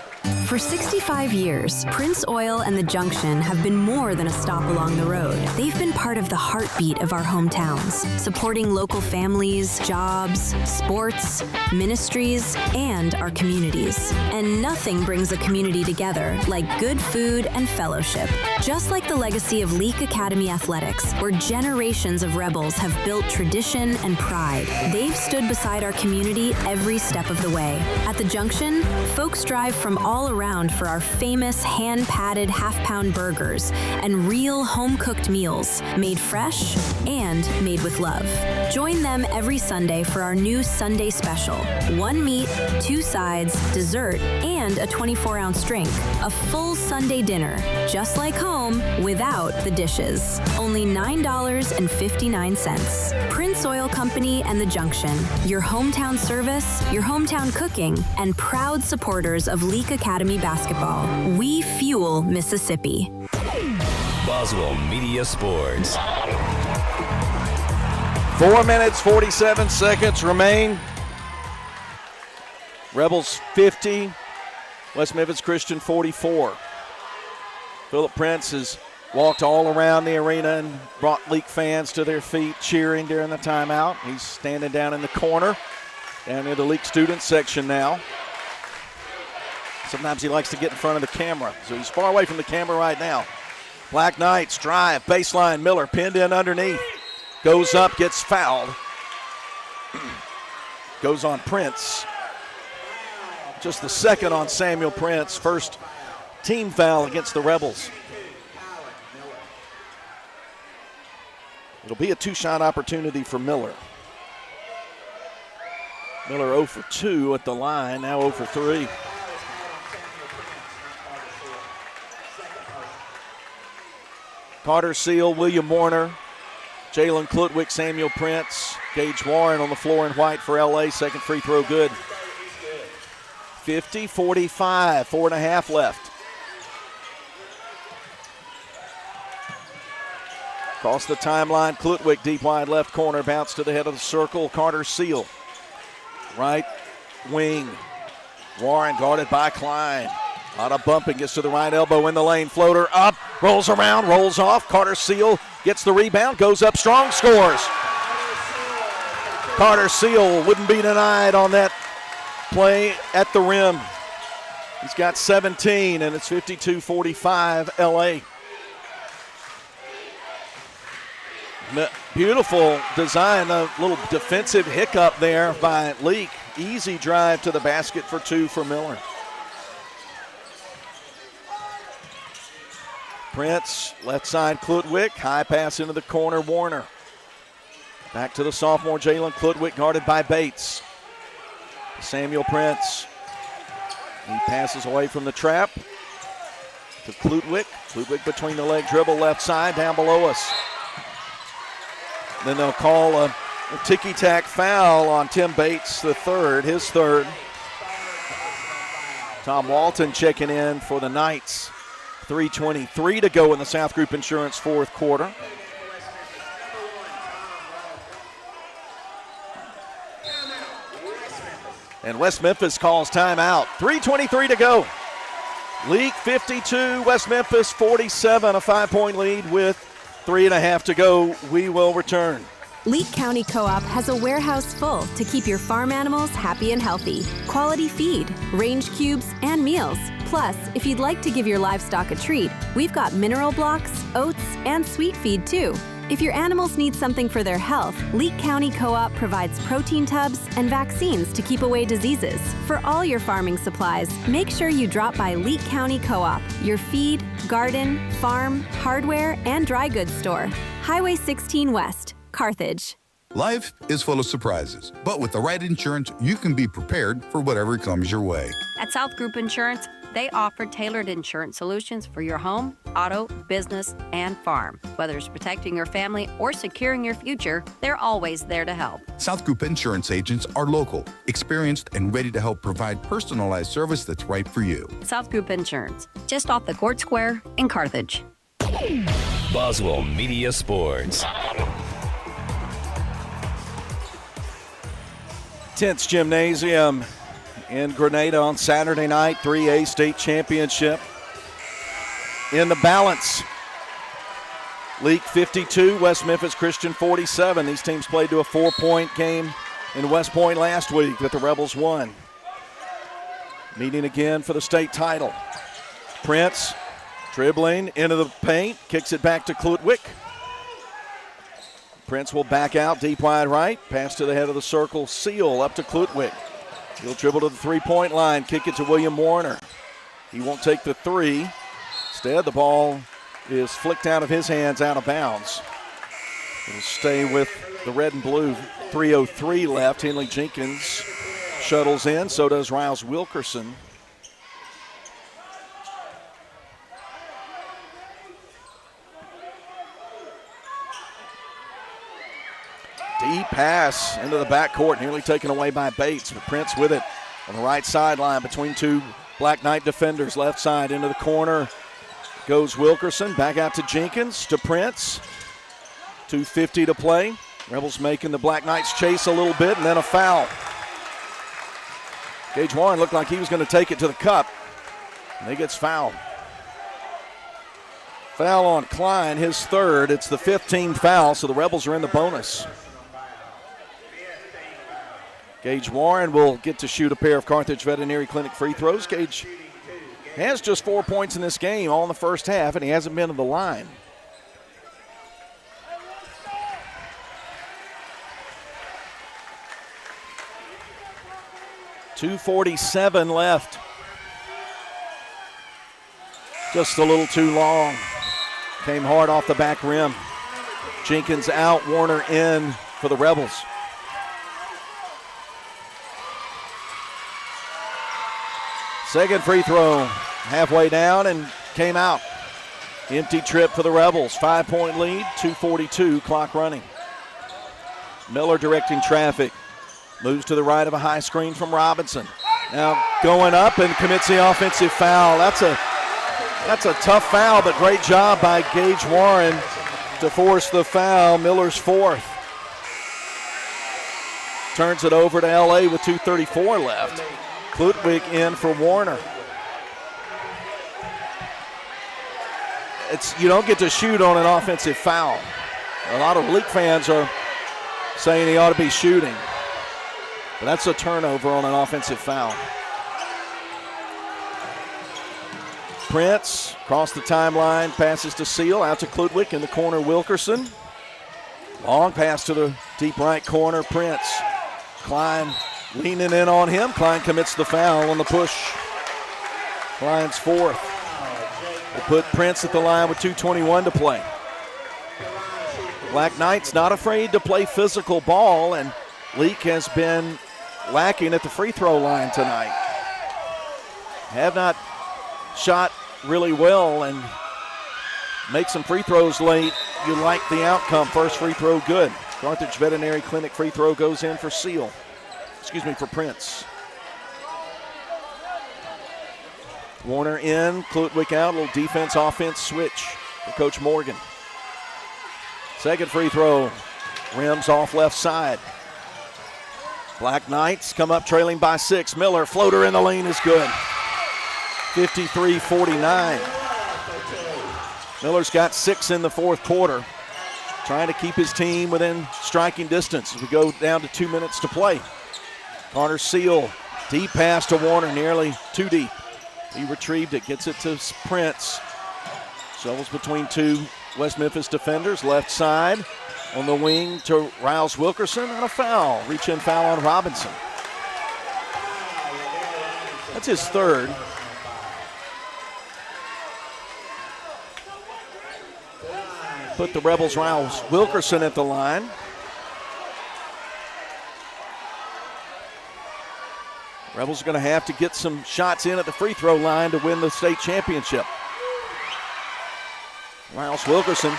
For 65 years, Prince Oil and the Junction have been more than a stop along the road. They've been part of the heartbeat of our hometowns, supporting local families, jobs, sports, ministries, and our communities. And nothing brings a community together like good food and fellowship. Just like the legacy of Leake Academy Athletics, where generations of Rebels have built tradition and pride. They've stood beside our community every step of the way. At the Junction, folks drive from all around for our famous hand-patted half-pound burgers and real home-cooked meals made fresh and made with love. Join them every Sunday for our new Sunday special. 1 meat, 2 sides, dessert, and a 24-ounce drink. A full Sunday dinner, just like home, without the dishes. Only $9.59. Prince Oil Company and the Junction. Your hometown service, your hometown cooking, and proud supporters of Leake Academy basketball. We fuel Mississippi. Boswell Media Sports. 4 minutes, 47 seconds remain. Rebels 50, West Memphis Christian 44. Philip Prince has walked all around the arena and brought Leake fans to their feet cheering during the timeout. He's standing down in the corner, down near the Leake student section now. Sometimes he likes to get in front of the camera, so he's far away from the camera right now. Black Knights drive, baseline, Miller pinned in underneath. Goes up, gets fouled. Goes on Prince. Just the second on Samuel Prince. First team foul against the Rebels. It'll be a 2-shot opportunity for Miller. Miller 0 for 2 at the line, now 0 for 3. Carter Seal, William Warner, Jalen Klutwick, Samuel Prince, Gage Warren on the floor in white for LA. Second free throw good. 50-45, 4.5 left. Across the timeline, Klutwick deep wide left corner, bounce to the head of the circle. Carter Seal, right wing. Warren guarded by Klein. A lot of bumping, gets to the right elbow in the lane. Floater up, rolls around, rolls off. Carter Seal gets the rebound, goes up strong, scores. Carter Seal wouldn't be denied on that play at the rim. He's got 17, and it's 52-45 LA. Beautiful design, a little defensive hiccup there by Leake. Easy drive to the basket for two for Miller. Prince, left side, Klutwick. High pass into the corner, Warner. Back to the sophomore, Jalen Klutwick, guarded by Bates. Samuel Prince. He passes away from the trap to Klutwick. Klutwick between the leg dribble, left side, down below us. Then they'll call a ticky-tack foul on Tim Bates, the third, his third. Tom Walton checking in for the Knights. 3:23 to go in the South Group Insurance fourth quarter. And West Memphis calls timeout. 3:23 to go. Leake 52, West Memphis 47, a 5-point lead with 3.5 to go. We will return. Leake County Co-op has a warehouse full to keep your farm animals happy and healthy. Quality feed, range cubes, and meals. Plus, if you'd like to give your livestock a treat, we've got mineral blocks, oats, and sweet feed too. If your animals need something for their health, Leake County Co-op provides protein tubs and vaccines to keep away diseases. For all your farming supplies, make sure you drop by Leake County Co-op, your feed, garden, farm, hardware, and dry goods store. Highway 16 West, Carthage. Life is full of surprises, but with the right insurance, you can be prepared for whatever comes your way. At South Group Insurance, they offer tailored insurance solutions for your home, auto, business, and farm. Whether it's protecting your family or securing your future, they're always there to help. South Group Insurance agents are local, experienced, and ready to help provide personalized service that's right for you. South Group Insurance, just off the Court Square in Carthage. Boswell Media Sports. Tense Gymnasium in Grenada on Saturday night, 3A state championship. In the balance, Leake 52, West Memphis Christian 47. These teams played to a 4-point game in West Point last week that the Rebels won. Meeting again for the state title. Prince dribbling into the paint, kicks it back to Klutwick. Prince will back out deep wide right, pass to the head of the circle, Seal up to Klutwick. He'll dribble to the three-point line, kick it to William Warner. He won't take the three. Instead, the ball is flicked out of his hands, out of bounds. It'll stay with the red and blue. 3:03 left. Henley Jenkins shuttles in, so does Riles Wilkerson. Deep pass into the backcourt, nearly taken away by Bates, but Prince with it on the right sideline between two Black Knight defenders. Left side into the corner goes Wilkerson, back out to Jenkins, to Prince. 2:50 to play. Rebels making the Black Knights chase a little bit, and then a foul. Gage Warren looked like he was going to take it to the cup, and he gets fouled. Foul on Klein, his third. It's the 15th foul, so the Rebels are in the bonus. Gage Warren will get to shoot a pair of Carthage Veterinary Clinic free throws. Gage has just 4 points in this game, all in the first half, and he hasn't been to the line. .247 left. Just a little too long. Came hard off the back rim. Jenkins out, Warner in for the Rebels. Second free throw, halfway down and came out. Empty trip for the Rebels. 5-point lead, 2:42, clock running. Miller directing traffic. Moves to the right of a high screen from Robinson. Now going up and commits the offensive foul. That's a tough foul, but great job by Gage Warren to force the foul. Miller's fourth. Turns it over to LA with 2:34 left. Klutwick in for Warner. you don't get to shoot on an offensive foul. A lot of Leake fans are saying he ought to be shooting. But that's a turnover on an offensive foul. Prince across the timeline, passes to Seal, out to Klutwick in the corner, Wilkerson. Long pass to the deep right corner, Prince. Klein leaning in on him. Klein commits the foul on the push. Klein's fourth. They put Prince at the line with 2:21 to play. Black Knights not afraid to play physical ball, and Leake has been lacking at the free throw line tonight. Have not shot really well and make some free throws late. You like the outcome. First free throw good. Carthage Veterinary Clinic free throw goes in for for Prince. Warner in, Klutwick out, little defense, offense switch for Coach Morgan. Second free throw, rims off left side. Black Knights come up trailing by 6. Miller, floater in the lane is good. 53-49. Miller's got 6 in the fourth quarter, trying to keep his team within striking distance as we go down to 2 minutes to play. Carter Seal, deep pass to Warner, nearly too deep. He retrieved it, gets it to Prince. Shovels between two West Memphis defenders, left side. On the wing to Riles Wilkerson on a foul. Reach-in foul on Robinson. That's his third. Put the Rebels' Riles Wilkerson at the line. Rebels are going to have to get some shots in at the free throw line to win the state championship. Riles Wilkerson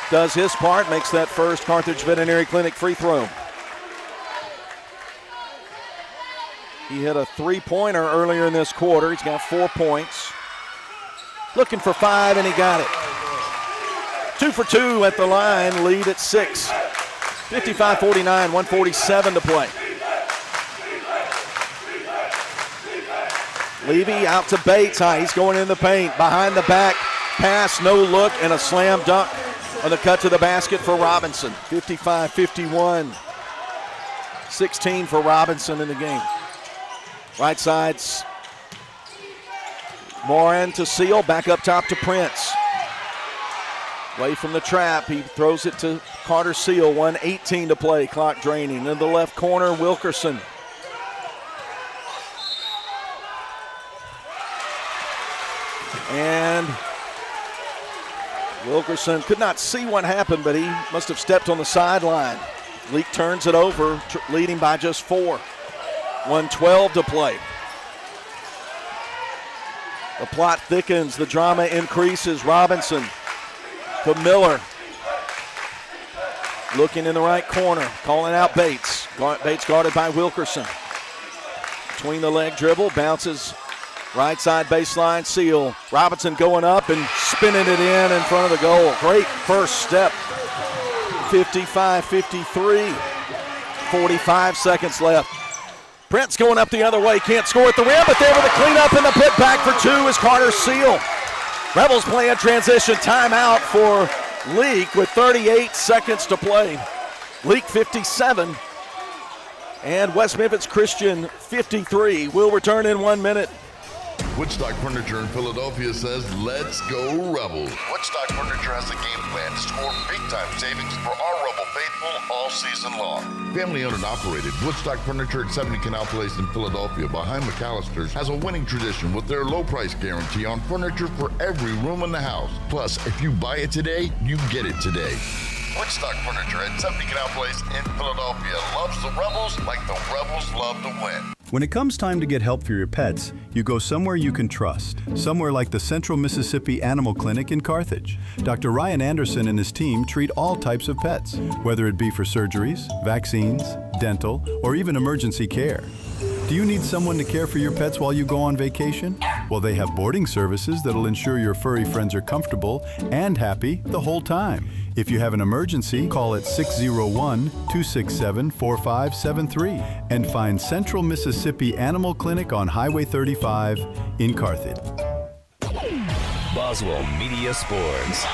does his part, makes that first Carthage Veterinary Clinic free throw. He hit a three-pointer earlier in this quarter. He's got 4 points. Looking for 5, and he got it. 2 for 2 at the line, lead at 6. 55-49, 1:47 to play. Levy out to Bates. He's going in the paint. Behind the back, pass, no look, and a slam dunk on the cut to the basket for Robinson. 55-51. 16 for Robinson in the game. Right side's Moran to Seal, back up top to Prince. Away from the trap, he throws it to Carter Seal, 1:18 to play, clock draining. In the left corner, Wilkerson. And Wilkerson could not see what happened, but he must have stepped on the sideline. Leake turns it over, leading by just 4. 1:12 to play. The plot thickens, the drama increases. Robinson to Miller. Looking in the right corner, calling out Bates. Bates guarded by Wilkerson. Between the leg dribble, bounces right side baseline, Seal. Robinson going up and spinning it in front of the goal. Great first step. 55-53. 45 seconds left. Prince going up the other way, can't score at the rim, but there with a cleanup and the put back for 2 is Carter Seal. Rebels playing transition timeout for Leake with 38 seconds to play. Leake 57 and West Memphis Christian 53. We'll return in 1 minute. Woodstock Furniture in Philadelphia says, let's go Rebels. Woodstock Furniture has a game plan to score big-time savings for our Rebel faithful all season long. Family-owned and operated, Woodstock Furniture at 70 Canal Place in Philadelphia behind McAllister's has a winning tradition with their low price guarantee on furniture for every room in the house. Plus, if you buy it today, you get it today. Woodstock Furniture at 70 Canal Place in Philadelphia loves the Rebels like the Rebels love to win. When it comes time to get help for your pets, you go somewhere you can trust. Somewhere like the Central Mississippi Animal Clinic in Carthage. Dr. Ryan Anderson and his team treat all types of pets, whether it be for surgeries, vaccines, dental, or even emergency care. Do you need someone to care for your pets while you go on vacation? Well, they have boarding services that'll ensure your furry friends are comfortable and happy the whole time. If you have an emergency, call at 601-267-4573 and find Central Mississippi Animal Clinic on Highway 35 in Carthage. Boswell Media Sports.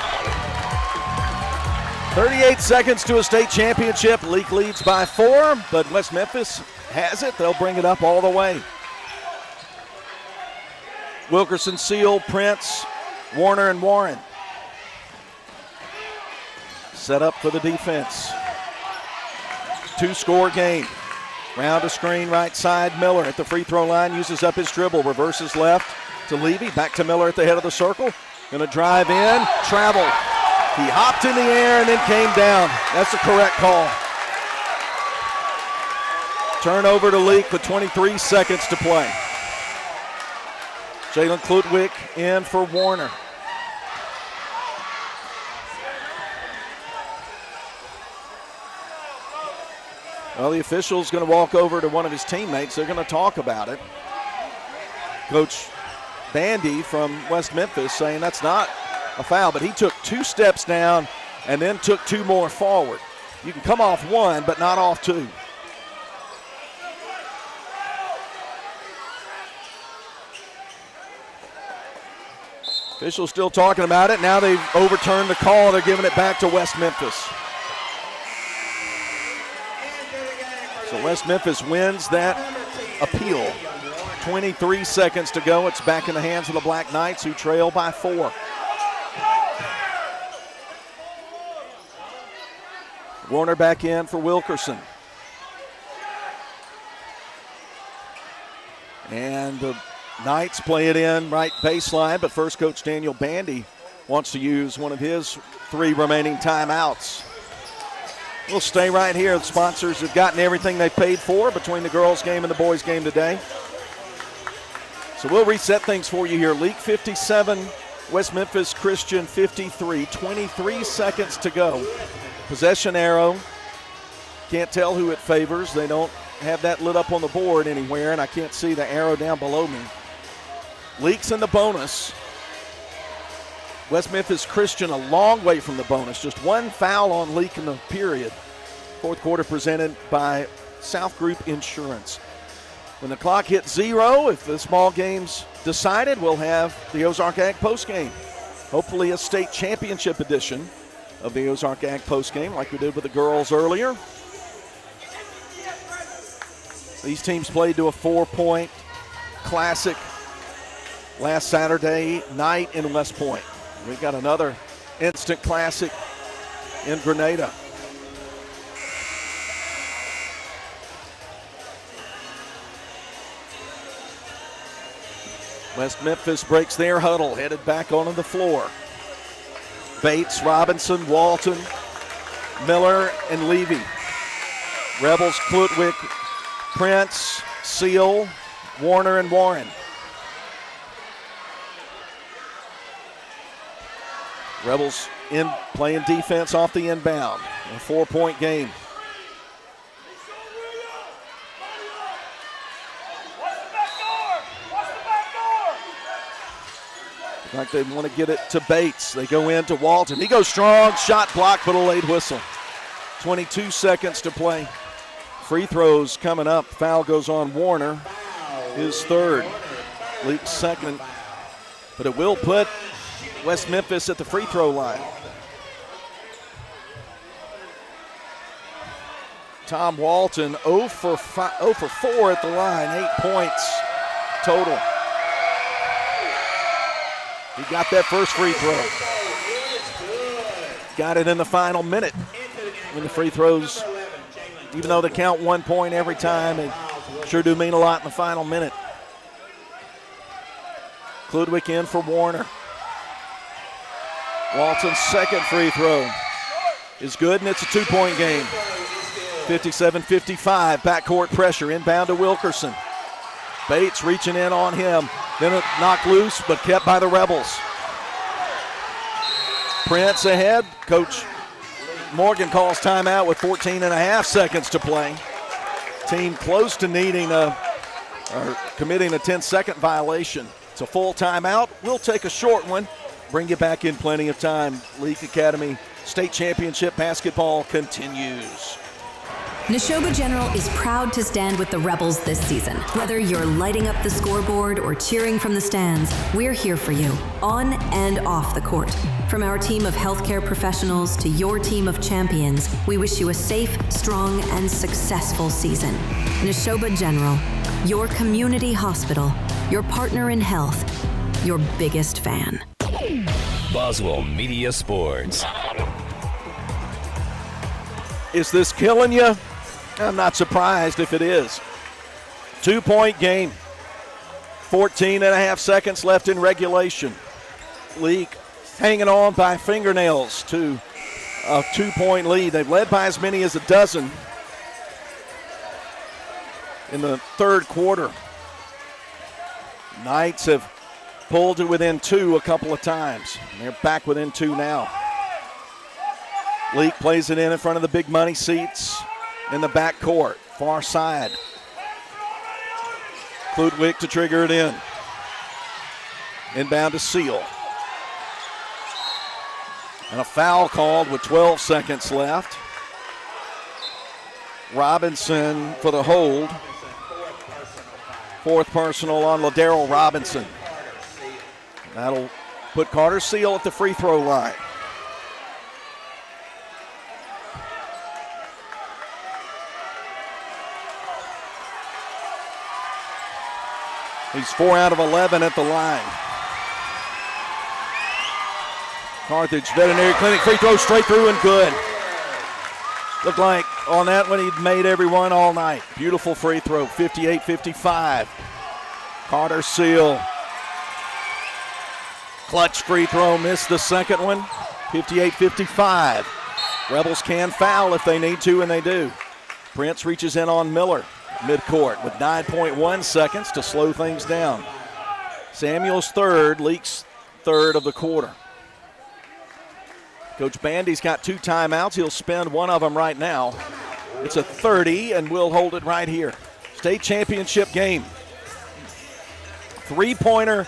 38 seconds to a state championship. Leake leads by 4, but West Memphis has it. They'll bring it up all the way. Wilkerson, Seal, Prince, Warner, and Warren. Set up for the defense. 2-score game. Round a screen, right side. Miller at the free throw line uses up his dribble. Reverses left to Levy. Back to Miller at the head of the circle. Going to drive in. Travel. He hopped in the air and then came down. That's the correct call. Turnover to Leake with 23 seconds to play. Jalen Klutwick in for Warner. Well, the official's going to walk over to one of his teammates. They're going to talk about it. Coach Bandy from West Memphis saying that's not a foul, but he took 2 steps down and then took 2 more forward. You can come off 1, but not off 2. Officials still talking about it. Now they've overturned the call. They're giving it back to West Memphis. So West Memphis wins that appeal. 23 seconds to go. It's back in the hands of the Black Knights, who trail by 4. Warner back in for Wilkerson. And the Knights play it in right baseline, but first Coach Daniel Bandy wants to use one of his 3 remaining timeouts. We'll stay right here. The sponsors have gotten everything they paid for between the girls' game and the boys' game today. So we'll reset things for you here. Leake 57, West Memphis Christian 53. 23 seconds to go. Possession arrow. Can't tell who it favors. They don't have that lit up on the board anywhere, and I can't see the arrow down below me. Leake's in the bonus. West Memphis Christian a long way from the bonus. Just 1 foul on Leake in the period. Fourth quarter presented by South Group Insurance. When the clock hits 0, if this ball game's decided, we'll have the Ozark Ag postgame. Hopefully a state championship edition of the Ozark Ag postgame like we did with the girls earlier. These teams played to a 4-point classic last Saturday night in West Point. We got another instant classic in Grenada. West Memphis breaks their huddle, headed back onto the floor. Bates, Robinson, Walton, Miller, and Levy. Rebels, Klutwick, Prince, Seal, Warner, and Warren. Rebels in playing defense off the inbound. A 4-point game. Like they want to get it to Bates. They go into Walton. He goes strong, shot blocked, but a late whistle. 22 seconds to play. Free throws coming up. Foul goes on Warner, his 3rd. Leake's 2nd. But it will put West Memphis at the free throw line. Tom Walton 0 for 4 at the line, 8 points total. He got that first free throw. Got it in the final minute. When the free throws, even though they count 1 point every time, they sure do mean a lot in the final minute. Klutwick in for Warner. Walton's 2nd free throw is good, and it's a 2-point game. 57-55, backcourt pressure, inbound to Wilkerson. Bates reaching in on him. Then it knocked loose, but kept by the Rebels. Prince ahead. Coach Morgan calls timeout with 14.5 seconds to play. Team close to needing or committing a 10-second violation. It's a full timeout. We'll take a short one. Bring you back in plenty of time. Leake Academy State Championship basketball continues. Neshoba General is proud to stand with the Rebels this season. Whether you're lighting up the scoreboard or cheering from the stands, we're here for you, on and off the court. From our team of healthcare professionals to your team of champions, we wish you a safe, strong, and successful season. Neshoba General, your community hospital, your partner in health, your biggest fan. Boswell Media Sports. Is this killing you? I'm not surprised if it is. 2-point game. 14 and a half seconds left in regulation. Leake hanging on by fingernails to a 2-point lead. They've led by as many as a dozen in the third quarter. Knights have pulled to within 2 a couple of times. They're back within 2 now. Leake plays it in front of the big money seats in the back court, far side. Kludwick to trigger it in. Inbound to Seal. And a foul called with 12 seconds left. Robinson for the hold. Fourth personal on LaDarryl Robinson. That'll put Carter Seal at the free throw line. He's 4 out of 11 at the line. Carthage Veterinary Clinic free throw straight through and good. Looked like on that one he'd made everyone all night. Beautiful free throw, 58-55. Carter Seal. Clutch free throw, missed the second one, 58-55. Rebels can foul if they need to, and they do. Prince reaches in on Miller. Midcourt with 9.1 seconds to slow things down. Samuel's third, Leake's third of the quarter. Coach Bandy's got 2 timeouts. He'll spend one of them right now. It's a 30, and we'll hold it right here. State championship game. 3-pointer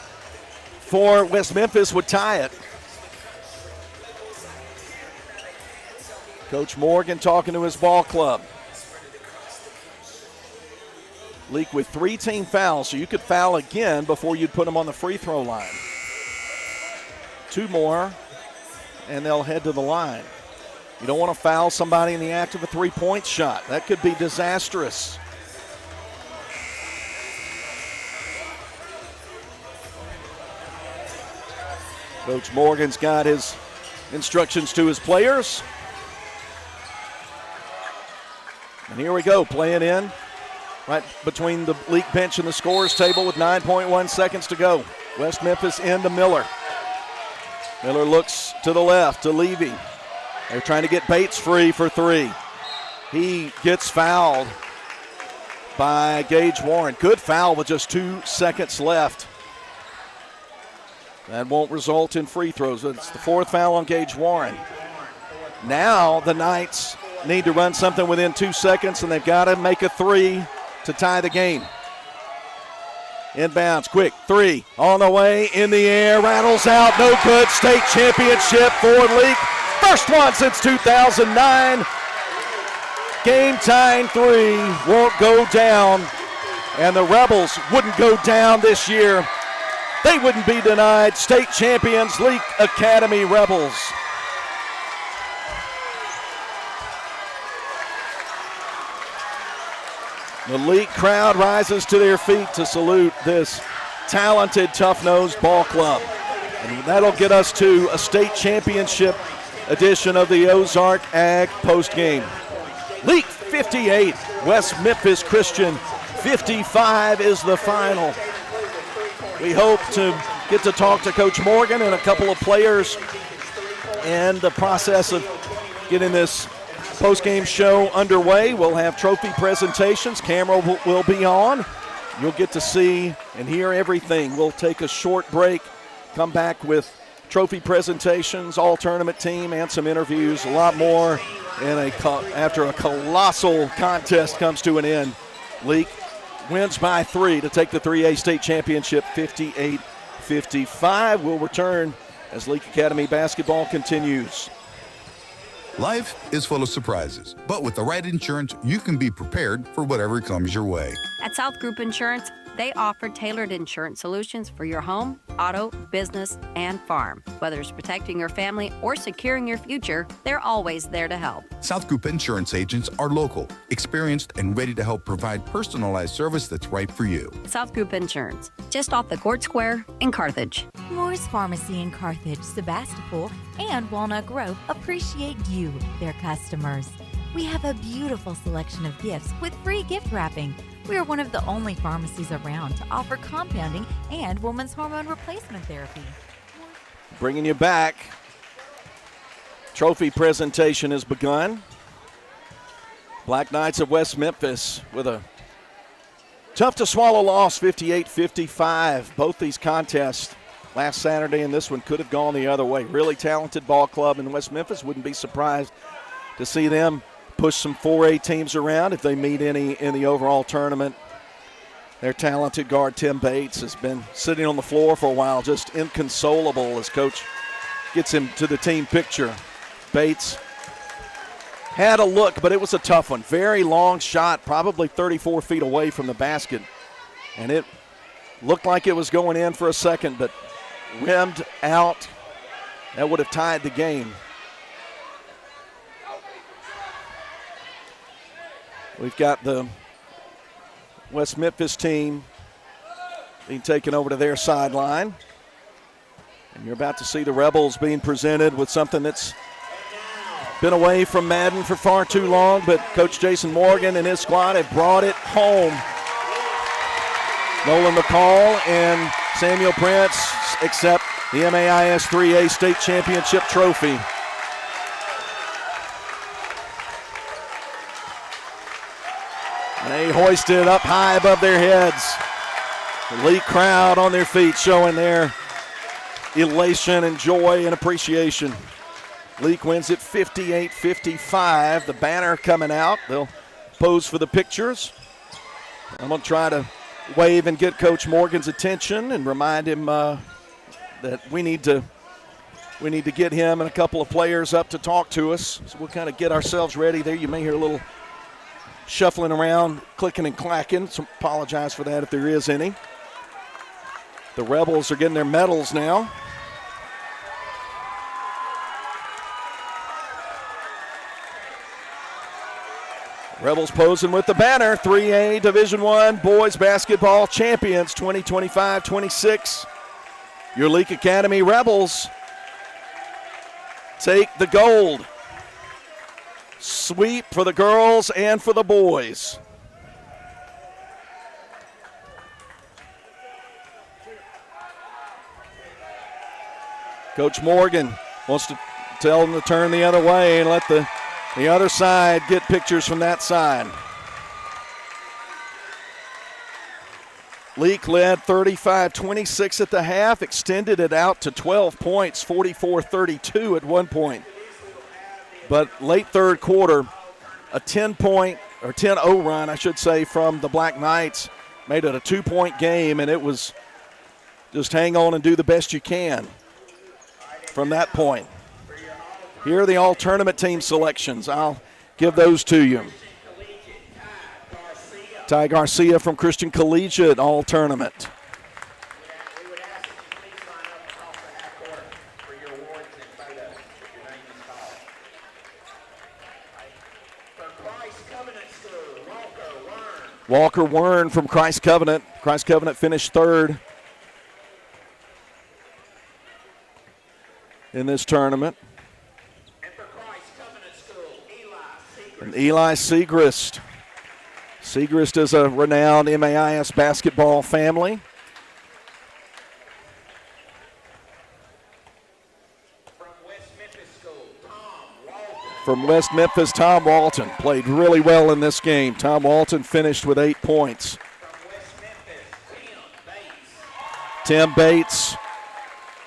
for West Memphis would tie it. Coach Morgan talking to his ball club. Leake with 3 team fouls, so you could foul again before you'd put them on the free throw line. 2 more, and they'll head to the line. You don't want to foul somebody in the act of a 3-point shot. That could be disastrous. Coach Morgan's got his instructions to his players. And here we go, playing in. Right between the Leake bench and the scorers table with 9.1 seconds to go. West Memphis into Miller. Miller looks to the left to Levy. They're trying to get Bates free for 3. He gets fouled by Gage Warren. Good foul with just 2 seconds left. That won't result in free throws. It's the 4th foul on Gage Warren. Now the Knights need to run something within 2 seconds, and they've got to make a 3 to tie the game. Inbounds, quick, 3 on the way, in the air, rattles out, no good. State championship for Leake. First one since 2009. Game tying 3 won't go down, and the Rebels wouldn't go down this year. They wouldn't be denied. State champions, Leake Academy Rebels. The Leake crowd rises to their feet to salute this talented, tough-nosed ball club. And that'll get us to a state championship edition of the Ozark Ag postgame. Leake 58, West Memphis Christian 55 is the final. We hope to get to talk to Coach Morgan and a couple of players in the process of getting this post-game show underway. We'll have trophy presentations. Camera will be on. You'll get to see and hear everything. We'll take a short break, come back with trophy presentations, all-tournament team, and some interviews. A lot more after a colossal contest comes to an end. Leake wins by 3 to take the 3A state championship, 58-55. We'll return as Leake Academy basketball continues. Life is full of surprises, but with the right insurance, you can be prepared for whatever comes your way. At South Group Insurance, they offer tailored insurance solutions for your home, auto, business, and farm. Whether it's protecting your family or securing your future, they're always there to help. South Group Insurance agents are local, experienced, and ready to help provide personalized service that's right for you. South Group Insurance, just off the Court Square in Carthage. Moore's Pharmacy in Carthage, Sebastopol, and Walnut Grove appreciate you, their customers. We have a beautiful selection of gifts with free gift wrapping. We are one of the only pharmacies around to offer compounding and women's hormone replacement therapy. Bringing you back. Trophy presentation has begun. Black Knights of West Memphis with a tough-to-swallow loss, 58-55. Both these contests last Saturday and this one could have gone the other way. Really talented ball club in West Memphis. Wouldn't be surprised to see them push some 4A teams around if they meet any in the overall tournament. Their talented guard, Tim Bates, has been sitting on the floor for a while, just inconsolable as coach gets him to the team picture. Bates had a look, but it was a tough one. Very long shot, probably 34 feet away from the basket. And it looked like it was going in for a second, but rimmed out. That would have tied the game. We've got the West Memphis team being taken over to their sideline. And you're about to see the Rebels being presented with something that's been away from Madden for far too long, but Coach Jason Morgan and his squad have brought it home. Nolan McCall and Samuel Prince accept the MAIS 3A State Championship trophy. They hoist it up high above their heads. The Leake crowd on their feet showing their elation and joy and appreciation. Leake wins it 58-55. The banner coming out. They'll pose for the pictures. I'm going to try to wave and get Coach Morgan's attention and remind him that we need to get him and a couple of players up to talk to us. So we'll kind of get ourselves ready there. You may hear a little shuffling around, clicking and clacking. So apologize for that if there is any. The Rebels are getting their medals now. Rebels posing with the banner, 3A Division I boys basketball champions 2025-26. Your Leake Academy Rebels take the gold. Sweep for the girls and for the boys. Coach Morgan wants to tell them to turn the other way and let the other side get pictures from that side. Leake led 35-26 at the half, extended it out to 12 points, 44-32 at one point. But late third quarter, a 10-0 run, I should say, from the Black Knights made it a 2-point game, and it was just hang on and do the best you can from that point. Here are the all-tournament team selections. I'll give those to you. Ty Garcia from Christian Collegiate, all-tournament. Walker Wern from Christ Covenant. Christ Covenant finished third in this tournament. And Eli Segrist. Segrist is a renowned MAIS basketball family. From West Memphis, Tom Walton played really well in this game. Tom Walton finished with 8 points. Tim Bates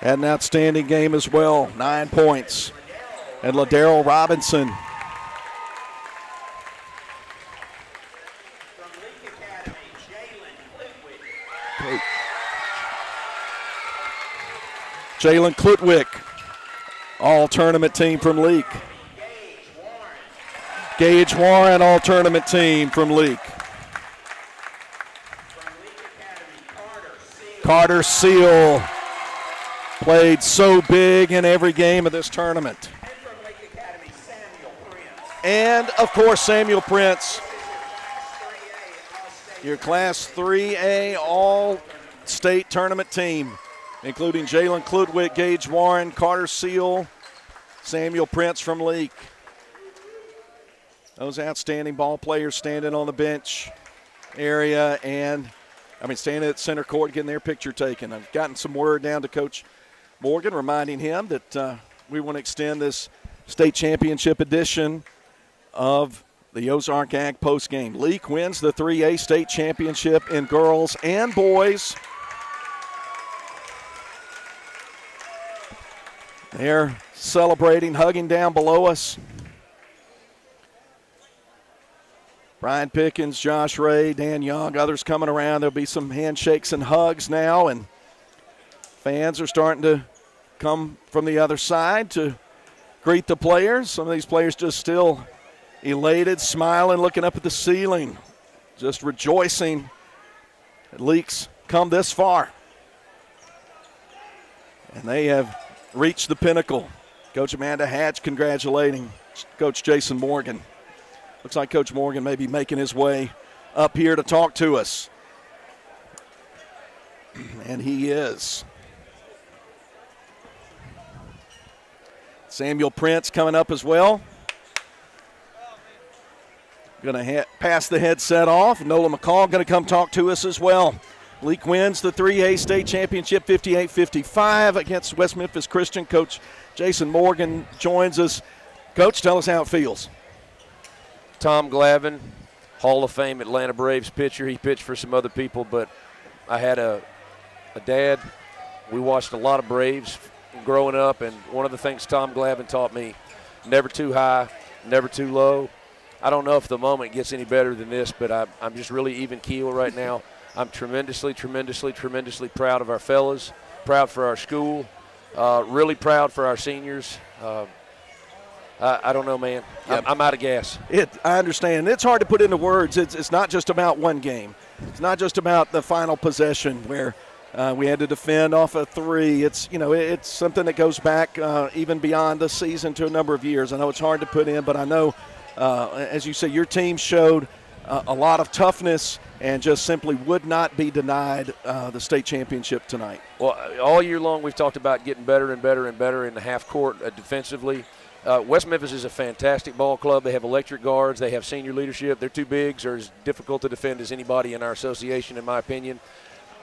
had an outstanding game as well, 9 points. And LaDarryl Robinson. Jalen Klutwick, all-tournament team from Leake. Gage Warren, all-tournament team from Leake. Carter Seal played so big in every game of this tournament. And, of course, Samuel Prince, your Class 3A all-state tournament team, including Jalen Kludwick, Gage Warren, Carter Seal, Samuel Prince from Leake. Those outstanding ball players standing on the bench area standing at center court getting their picture taken. I've gotten some word down to Coach Morgan reminding him that we want to extend this state championship edition of the Ozark Ag postgame. Leake wins the 3A state championship in girls and boys. They're celebrating, hugging down below us. Brian Pickens, Josh Ray, Dan Young, others coming around. There'll be some handshakes and hugs now, and fans are starting to come from the other side to greet the players. Some of these players just still elated, smiling, looking up at the ceiling, just rejoicing that Leake's come this far. And they have reached the pinnacle. Coach Amanda Hatch congratulating Coach Jason Morgan. Looks like Coach Morgan may be making his way up here to talk to us. And he is. Samuel Prince coming up as well. Going to pass the headset off. Nola McCall going to come talk to us as well. Leake wins the 3A state championship 58-55 against West Memphis Christian. Coach Jason Morgan joins us. Coach, tell us how it feels. Tom Glavine, Hall of Fame Atlanta Braves pitcher. He pitched for some other people, but I had a dad. We watched a lot of Braves growing up, and one of the things Tom Glavine taught me, never too high, never too low. I don't know if the moment gets any better than this, but I'm just really even keel right now. I'm tremendously proud of our fellas, proud for our school, really proud for our seniors. I don't know, man. Yep. I'm out of gas. I understand. It's hard to put into words. It's not just about one game. It's not just about the final possession where we had to defend off a three. It's something that goes back even beyond the season to a number of years. I know it's hard to put in, but I know, as you say, your team showed a lot of toughness and just simply would not be denied the state championship tonight. Well, all year long we've talked about getting better and better and better in the half court defensively. West Memphis is a fantastic ball club. They have electric guards. They have senior leadership. Their two bigs are as difficult to defend as anybody in our association, in my opinion.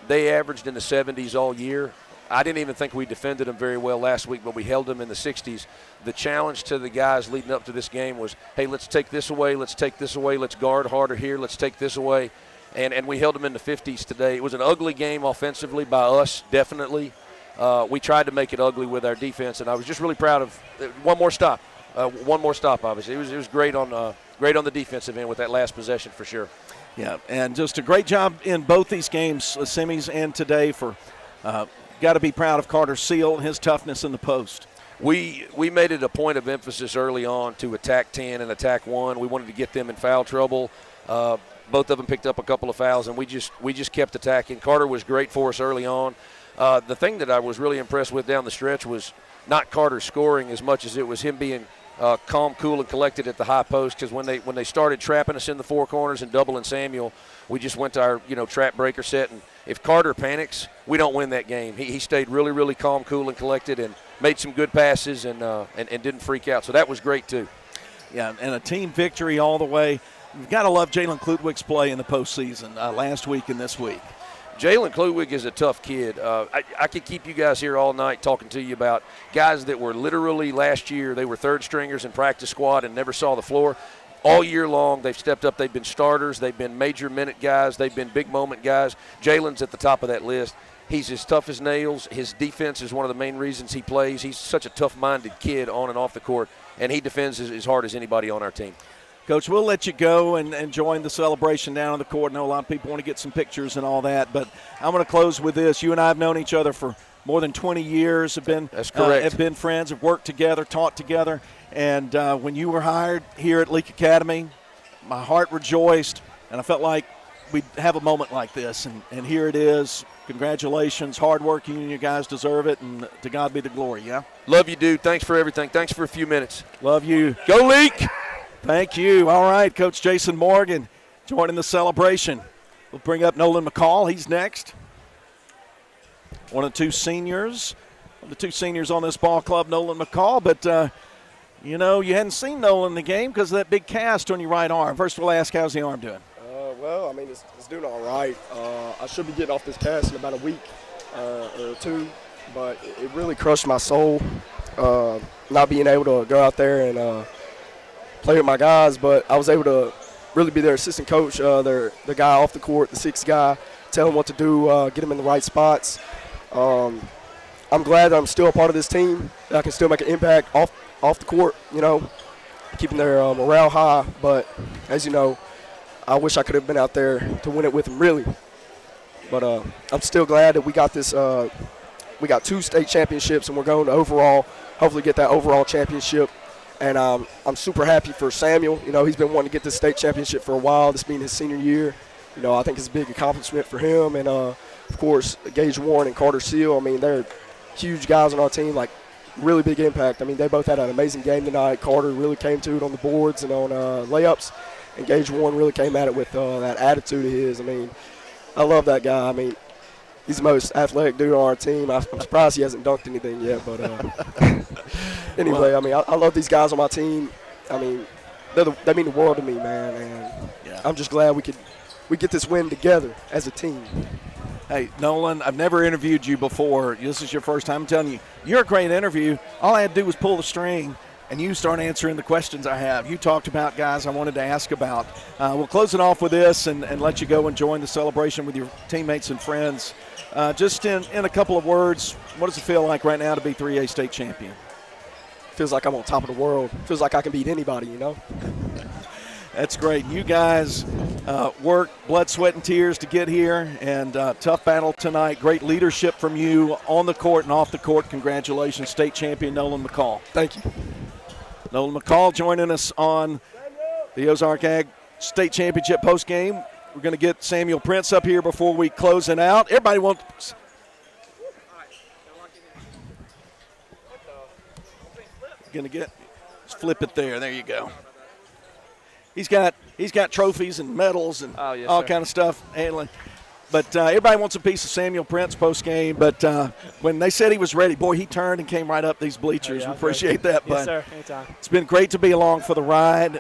They averaged in the 70s all year. I didn't even think we defended them very well last week, but we held them in the 60s. The challenge to the guys leading up to this game was, hey, let's take this away, let's take this away, let's guard harder here, let's take this away. And we held them in the 50s today. It was an ugly game offensively by us, definitely. We tried to make it ugly with our defense, and I was just really proud of one more stop. Obviously. It was great on the defensive end with that last possession for sure. Yeah, and just a great job in both these games, semis and today. For got to be proud of Carter Seal and his toughness in the post. We made it a point of emphasis early on to attack 10 and attack 1. We wanted to get them in foul trouble. Both of them picked up a couple of fouls, and we just kept attacking. Carter was great for us early on. The thing that I was really impressed with down the stretch was not Carter scoring as much as it was him being calm, cool, and collected at the high post, because when they started trapping us in the four corners and doubling Samuel, we just went to our trap breaker set. And if Carter panics, we don't win that game. He stayed really, really calm, cool, and collected, and made some good passes and didn't freak out. So that was great too. Yeah, and a team victory all the way. You've got to love Jalen Kludwick's play in the postseason last week and this week. Jalen Kludwick is a tough kid. I could keep you guys here all night talking to you about guys that were literally last year, they were third stringers in practice squad and never saw the floor. All year long, they've stepped up. They've been starters. They've been major minute guys. They've been big moment guys. Jalen's at the top of that list. He's as tough as nails. His defense is one of the main reasons he plays. He's such a tough-minded kid on and off the court, and he defends as hard as anybody on our team. Coach, we'll let you go and join the celebration down on the court. I know a lot of people want to get some pictures and all that, but I'm going to close with this. You and I have known each other for more than 20 years, have been That's correct. Have been friends, have worked together, taught together. And when you were hired here at Leake Academy, my heart rejoiced, and I felt like we'd have a moment like this. And here it is. Congratulations, hard work. You guys deserve it, and to God be the glory, yeah? Love you, dude. Thanks for everything. Thanks for a few minutes. Love you. Go Leake! Thank you. All right, Coach Jason Morgan joining the celebration. We'll bring up Nolan McCall. He's next. One of the two seniors on this ball club, Nolan McCall. But, you hadn't seen Nolan in the game because of that big cast on your right arm. First, we'll ask, how's the arm doing? Well, I mean, it's doing all right. I should be getting off this cast in about a week or two, but it really crushed my soul not being able to go out there and play with my guys. But I was able to really be their assistant coach, the guy off the court, the sixth guy, tell him what to do, get him in the right spots. I'm glad that I'm still a part of this team, that I can still make an impact off the court, keeping their morale high. But as you know, I wish I could have been out there to win it with them, really. But I'm still glad that we got this. We got 2 state championships, and we're going to hopefully get that overall championship. And I'm super happy for Samuel. He's been wanting to get this state championship for a while, this being his senior year. I think it's a big accomplishment for him. And, of course, Gage Warren and Carter Seal, I mean, they're huge guys on our team, like really big impact. I mean, they both had an amazing game tonight. Carter really came to it on the boards and on layups. And Gage Warren really came at it with that attitude of his. I mean, I love that guy. I mean, he's the most athletic dude on our team. I'm surprised he hasn't dunked anything yet. But anyway, I mean, I love these guys on my team. I mean, they mean the world to me, man. And I'm just glad we get this win together as a team. Hey, Nolan, I've never interviewed you before. This is your first time. I'm telling you, you're a great interview. All I had to do was pull the string, and you start answering the questions I have. You talked about guys I wanted to ask about. We'll close it off with this and let you go and join the celebration with your teammates and friends. Just in a couple of words, what does it feel like right now to be 3A state champion? Feels like I'm on top of the world. Feels like I can beat anybody, That's great. You guys worked blood, sweat, and tears to get here, and tough battle tonight. Great leadership from you on the court and off the court. Congratulations, state champion Nolan McCall. Thank you. Nolan McCall joining us on the Ozark Ag State Championship postgame. We're going to get Samuel Prince up here before we close it out. Everybody wants – going to get – flip it there. There you go. He's got trophies and medals and all kind of stuff. But everybody wants a piece of Samuel Prince post-game. But when they said he was ready, boy, he turned and came right up these bleachers. We appreciate that, bud. Yes, sir. Anytime. It's been great to be along for the ride.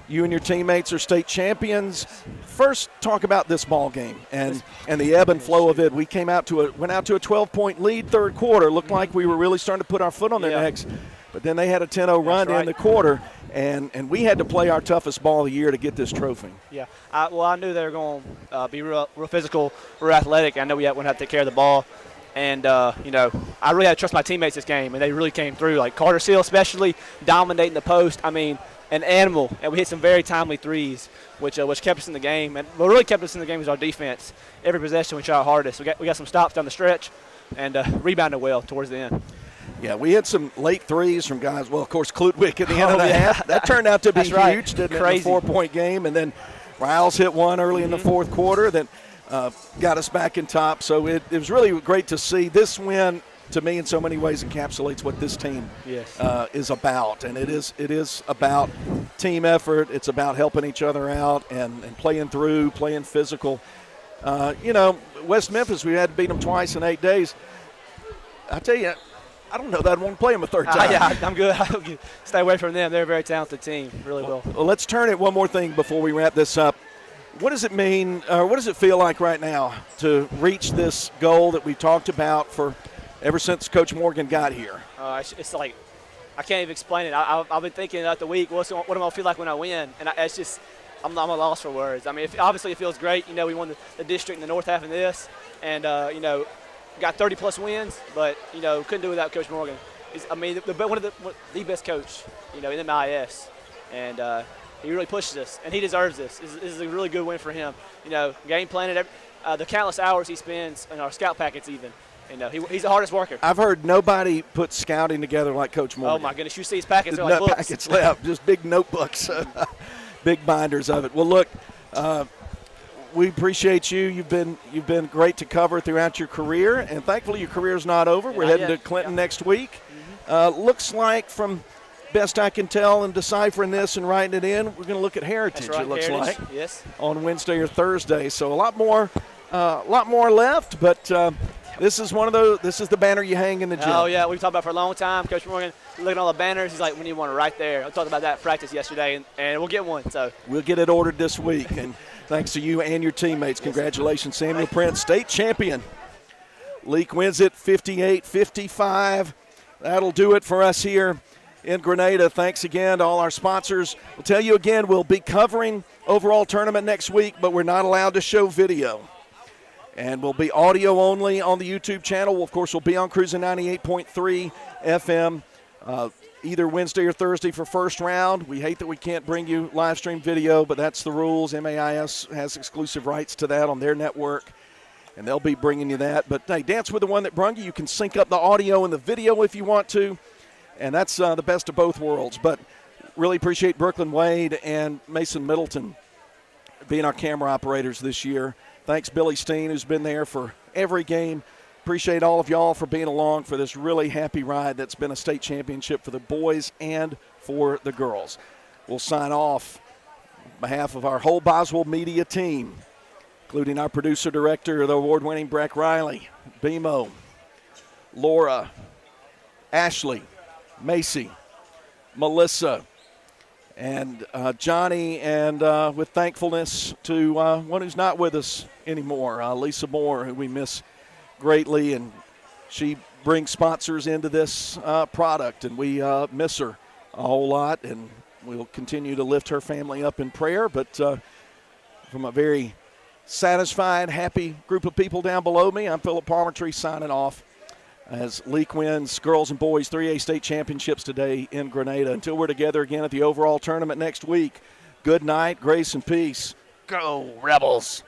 You and your teammates are state champions. First, talk about this ball game and the ebb and flow of it. We went out to a 12-point lead third quarter. Looked like we were really starting to put our foot on their necks. But then they had a 10-0 run in the quarter, and we had to play our toughest ball of the year to get this trophy. Yeah. I knew they were going to be real physical, real athletic. I know we had to take care of the ball. And, I really had to trust my teammates this game, and they really came through. Like Carter Seal especially, dominating the post. I mean, an animal. And we hit some very timely threes, which kept us in the game. And what really kept us in the game was our defense. Every possession we tried our hardest. We got some stops down the stretch and rebounded well towards the end. Yeah, we had some late threes from guys. Well, of course, Klutwick at the end of the half. That turned out to be huge, didn't it, in a 4-point game. And then Riles hit one early in the fourth quarter that got us back in top. So it was really great to see. This win, to me, in so many ways encapsulates what this team is about. And it is about team effort. It's about helping each other out and playing through, playing physical. West Memphis, we had to beat them twice in 8 days. I tell you, I don't know that I'd want to play them a third time. Yeah, I'm good. Stay away from them. They're a very talented team, really well. Well, let's turn it one more thing before we wrap this up. What does it mean, or what does it feel like right now to reach this goal that we talked about for ever since Coach Morgan got here? It's like I can't even explain it. I've been thinking throughout the week, what am I going to feel like when I win? And it's just I'm a loss for words. I mean, obviously it feels great. We won the district in the north half of this, and got 30-plus wins, but, couldn't do it without Coach Morgan. One of the best coach, in the MAIS. And he really pushes us, and he deserves this. This is a really good win for him. Game planning, the countless hours he spends in our scout packets even. You know, he's the hardest worker. I've heard nobody put scouting together like Coach Morgan. Oh, my goodness. You see his packets. They're There's like no books. packets left, just big notebooks, big binders of it. Well, look, we appreciate you. You've been great to cover throughout your career, and thankfully your career's not over. We're heading to Clinton next week. Looks like, from best I can tell and deciphering this and writing it in, we're going to look at Heritage. That's right, it looks Heritage. like, yes, on Wednesday or Thursday. So a lot more left, but this is one of those. This is the banner you hang in the gym. Oh yeah, we've talked about it for a long time. Coach Morgan, looking at all the banners, he's like, we need one right there. I talked about that at practice yesterday, and we'll get one. So we'll get it ordered this week, and thanks to you and your teammates. Congratulations, Samuel Prince, state champion. Leake wins it 58-55. That'll do it for us here in Grenada. Thanks again to all our sponsors. We'll tell you again, we'll be covering overall tournament next week, but we're not allowed to show video. And we'll be audio only on the YouTube channel. Of course, we'll be on Cruising 98.3 FM either Wednesday or Thursday for first round. We hate that we can't bring you live stream video, but that's the rules. MAIS has exclusive rights to that on their network, and they'll be bringing you that. But hey, dance with the one that brung you. You can sync up the audio and the video if you want to, and that's the best of both worlds. But really appreciate Brooklyn Wade and Mason Middleton being our camera operators this year. Thanks, Billy Steen, who's been there for every game. Appreciate all of y'all for being along for this really happy ride that's been a state championship for the boys and for the girls. We'll sign off on behalf of our whole Boswell media team, including our producer-director, the award-winning Breck Riley, BMO, Laura, Ashley, Macy, Melissa, and Johnny, and with thankfulness to one who's not with us anymore, Lisa Moore, who we miss greatly, and she brings sponsors into this product, and we miss her a whole lot, and we'll continue to lift her family up in prayer. But from a very satisfied, happy group of people down below me, I'm Philip Palmertree signing off as Leake wins girls and boys 3A state championships today in Grenada. Until we're together again at the overall tournament next week, good night, grace and peace. Go Rebels!